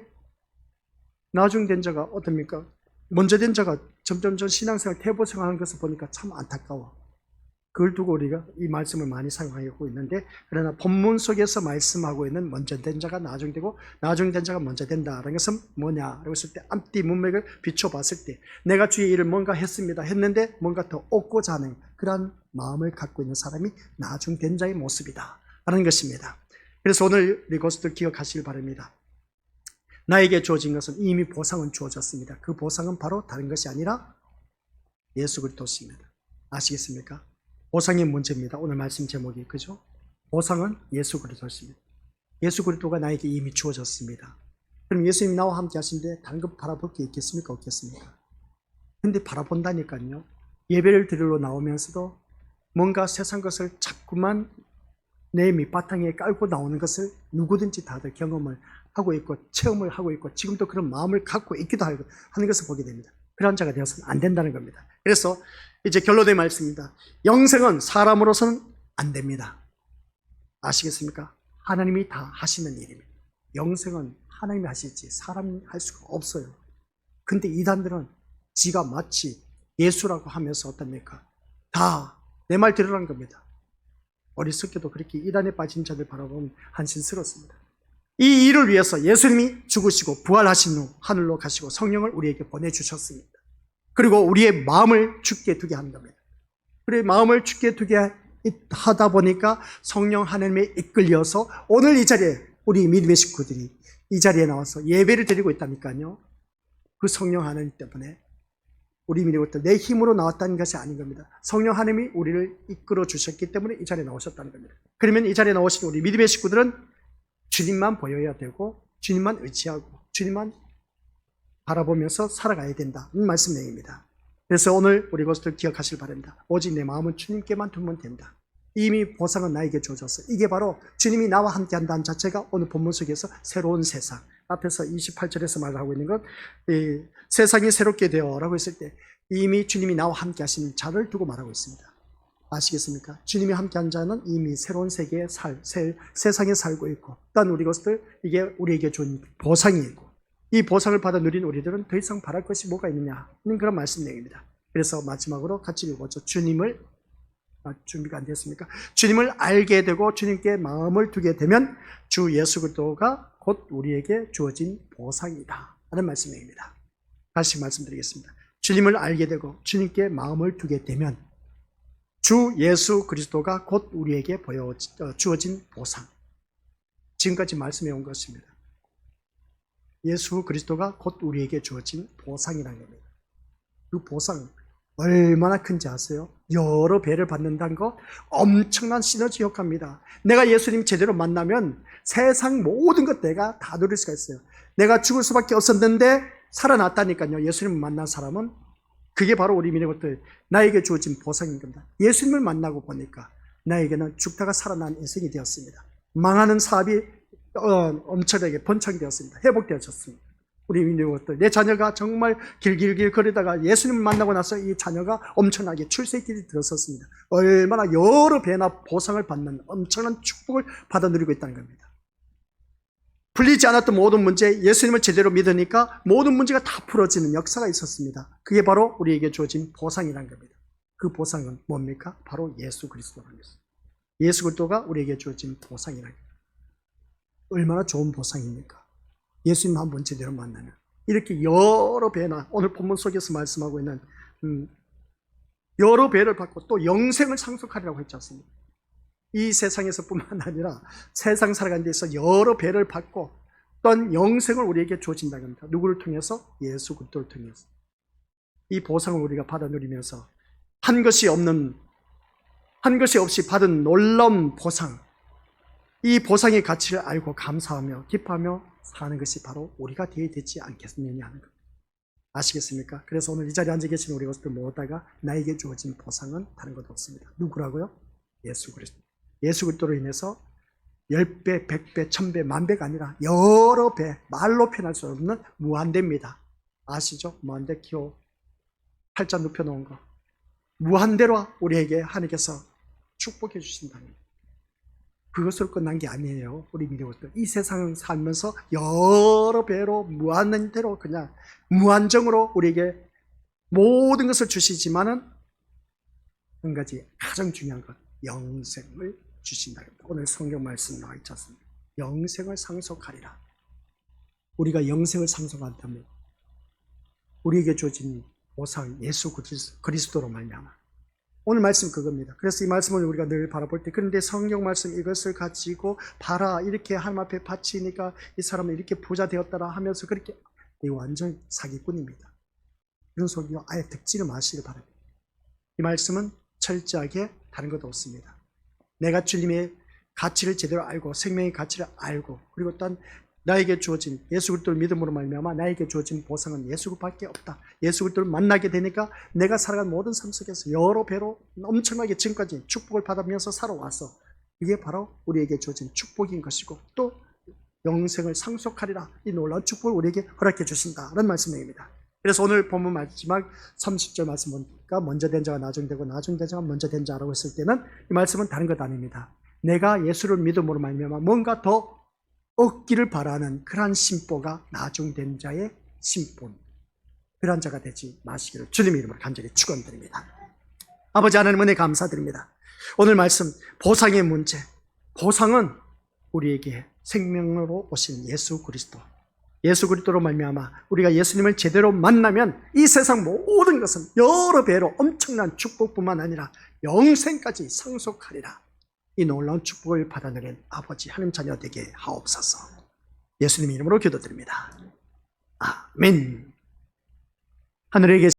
나중된 자가 어떻습니까? 먼저 된 자가 점점 신앙생활 퇴보생활하는 것을 보니까 참 안타까워. 그걸 두고 우리가 이 말씀을 많이 사용하고 있는데, 그러나 본문 속에서 말씀하고 있는 먼저 된 자가 나중되고 나중된 자가 먼저 된다라는 것은 뭐냐라고 했을 때 앞뒤 문맥을 비춰봤을 때 내가 주의 일을 뭔가 했는데 뭔가 더 얻고자 하는 그러한 마음을 갖고 있는 사람이 나중된 자의 모습이다 라는 것입니다. 그래서 오늘 이것을 기억하시길 바랍니다. 나에게 주어진 것은 이미 보상은 주어졌습니다. 그 보상은 바로 다른 것이 아니라 예수 그리스도십니다. 아시겠습니까? 보상의 문제입니다. 오늘 말씀 제목이, 그죠? 보상은 예수 그리스도십니다. 예수 그리스도가 나에게 이미 주어졌습니다. 그럼 예수님이 나와 함께 하신데 다른 것 바라볼 게 있겠습니까? 없겠습니까? 근데 바라본다니까요. 예배를 드리러 나오면서도 뭔가 세상 것을 자꾸만 내 밑바탕에 깔고 나오는 것을 누구든지 다들 경험을 하고 있고 체험을 하고 있고 지금도 그런 마음을 갖고 있기도 하는 것을 보게 됩니다. 그런 자가 되어서는 안 된다는 겁니다. 그래서 이제 결론의 말씀입니다. 영생은 사람으로서는 안 됩니다. 아시겠습니까? 하나님이 다 하시는 일입니다. 영생은 하나님이 하실지 사람이 할 수가 없어요. 근데 이단들은 지가 마치 예수라고 하면서 어떻습니까? 다 내 말 들으라는 겁니다. 어리석게도 그렇게 이단에 빠진 자들 바라보면 한심스럽습니다. 이 일을 위해서 예수님이 죽으시고 부활하신 후 하늘로 가시고 성령을 우리에게 보내주셨습니다. 그리고 우리의 마음을 죽게 두게 하는 겁니다. 우리의 마음을 죽게 두게 하다 보니까 성령 하나님에 이끌려서 오늘 이 자리에 우리 믿음의 식구들이 이 자리에 나와서 예배를 드리고 있다니까요. 그 성령 하나님 때문에 우리 믿음의 것들 내 힘으로 나왔다는 것이 아닌 겁니다. 성령 하나님이 우리를 이끌어 주셨기 때문에 이 자리에 나오셨다는 겁니다. 그러면 이 자리에 나오신 우리 믿음의 식구들은 주님만 보여야 되고 주님만 의지하고 주님만 바라보면서 살아가야 된다는 말씀 내용입니다. 그래서 오늘 우리 것을 기억하시길 바랍니다. 오직 내 마음은 주님께만 두면 된다. 이미 보상은 나에게 주어졌어. 이게 바로 주님이 나와 함께 한다는 자체가 오늘 본문 속에서 새로운 세상, 앞에서 28절에서 말하고 있는 것, 세상이 새롭게 되어라고 했을 때 이미 주님이 나와 함께 하시는 자를 두고 말하고 있습니다. 아시겠습니까? 주님이 함께한 자는 이미 새로운 세계에 세상에 살고 있고, 또한 우리 것들 이게 우리에게 준 보상이 있고, 이 보상을 받아 누린 우리들은 더 이상 바랄 것이 뭐가 있느냐는 그런 말씀 내용입니다. 그래서 마지막으로 같이 읽어보죠. 준비가 안 됐습니까? 주님을 알게 되고 주님께 마음을 두게 되면 주 예수 그리스도가 곧 우리에게 주어진 보상이다 하는 말씀 내용입니다. 다시 말씀드리겠습니다. 주님을 알게 되고 주님께 마음을 두게 되면 주 예수 그리스도가 곧 우리에게 주어진 보상. 지금까지 말씀해 온 것입니다. 예수 그리스도가 곧 우리에게 주어진 보상이라는 겁니다. 그 보상 얼마나 큰지 아세요? 여러 배를 받는다는 거 엄청난 시너지 효과입니다. 내가 예수님 제대로 만나면 세상 모든 것 내가 다 누릴 수가 있어요. 내가 죽을 수밖에 없었는데 살아났다니까요. 예수님을 만난 사람은 그게 바로 우리 믿는 것들 나에게 주어진 보상인 겁니다. 예수님을 만나고 보니까 나에게는 죽다가 살아난 인생이 되었습니다. 망하는 사업이 엄청나게 번창되었습니다. 회복되어졌습니다. 우리 민족들, 내 자녀가 정말 길길길 거리다가 예수님을 만나고 나서 이 자녀가 엄청나게 출세길이 들어섰습니다. 얼마나 여러 배나 보상을 받는 엄청난 축복을 받아 누리고 있다는 겁니다. 풀리지 않았던 모든 문제, 예수님을 제대로 믿으니까 모든 문제가 다 풀어지는 역사가 있었습니다. 그게 바로 우리에게 주어진 보상이라는 겁니다. 그 보상은 뭡니까? 바로 예수 그리스도라는 것입니다. 예수 그리스도가 우리에게 주어진 보상이라는 겁니다. 얼마나 좋은 보상입니까? 예수님 한 번 제대로 만나면 이렇게 여러 배나, 오늘 본문 속에서 말씀하고 있는 여러 배를 받고 또 영생을 상속하리라고 했지 않습니까? 이 세상에서뿐만 아니라 세상 살아가는 데서 여러 배를 받고 또한 영생을 우리에게 주어진다는 겁니다. 누구를 통해서? 예수 그리스도를 통해서. 이 보상을 우리가 받아 누리면서 한 것이 없이 받은 놀라운 보상, 이 보상의 가치를 알고 감사하며 기뻐하며 사는 것이 바로 우리가 되어야 되지 않겠느냐 하는 것. 아시겠습니까? 그래서 오늘 이 자리에 앉아 계신 우리 것들 모두가 나에게 주어진 보상은 다른 것 없습니다. 누구라고요? 예수 그리스도. 예수 그리스도로 인해서 10배, 100배, 1000배, 10,000배가 아니라 여러 배, 말로 표현할 수 없는 무한대입니다. 아시죠? 무한대 키워 팔자 눕혀놓은 거. 무한대로 우리에게 하나님께서 축복해 주신다는 것. 그것으로 끝난 게 아니에요. 우리 믿음으로서 이 세상을 살면서 여러 배로 무한대로 그냥 무한정으로 우리에게 모든 것을 주시지만은 한 가지 가장 중요한 것, 영생을 주신다는 겁니다. 오늘 성경 말씀 나와 있지 않습니까? 영생을 상속하리라. 우리가 영생을 상속한다면 우리에게 주어진 보상 예수 그리스도로 말미암아. 오늘 말씀 그겁니다. 그래서 이 말씀을 우리가 늘 바라볼 때, 그런데 성경 말씀 이것을 가지고 봐라, 이렇게 하나님 앞에 바치니까 이 사람은 이렇게 부자 되었다라 하면서 그렇게, 이거 완전 사기꾼입니다. 이런 소리요 아예 듣지를 마시길 바랍니다. 이 말씀은 철저하게 다른 것도 없습니다. 내가 주님의 가치를 제대로 알고 생명의 가치를 알고 그리고 또한 나에게 주어진 예수 그리스도를 믿음으로 말미암아 나에게 주어진 보상은 예수 그리스도밖에 없다. 예수 그리스도를 만나게 되니까 내가 살아간 모든 삶 속에서 여러 배로 엄청나게 지금까지 축복을 받으면서 살아와서 이게 바로 우리에게 주어진 축복인 것이고 또 영생을 상속하리라. 이 놀라운 축복을 우리에게 허락해 주신다는 말씀입니다. 그래서 오늘 본문 마지막 30절 말씀 보니까 먼저 된 자가 나중되고 나중된 자가 먼저 된 자라고 했을 때는 이 말씀은 다른 것 아닙니다. 내가 예수를 믿음으로 말미암아 뭔가 더 얻기를 바라는 그러한 심보가 나중된 자의 심본, 그러한 자가 되지 마시기를 주님의 이름으로 간절히 축원드립니다. 아버지 하나님 은혜 감사드립니다. 오늘 말씀 보상의 문제, 보상은 우리에게 생명으로 오신 예수 그리스도, 예수 그리스도로 말미암아 우리가 예수님을 제대로 만나면 이 세상 모든 것은 여러 배로 엄청난 축복뿐만 아니라 영생까지 상속하리라. 이 놀라운 축복을 받아들인 아버지 하나님 자녀 되게 하옵소서. 예수님 이름으로 기도드립니다. 아멘. 하늘에 계신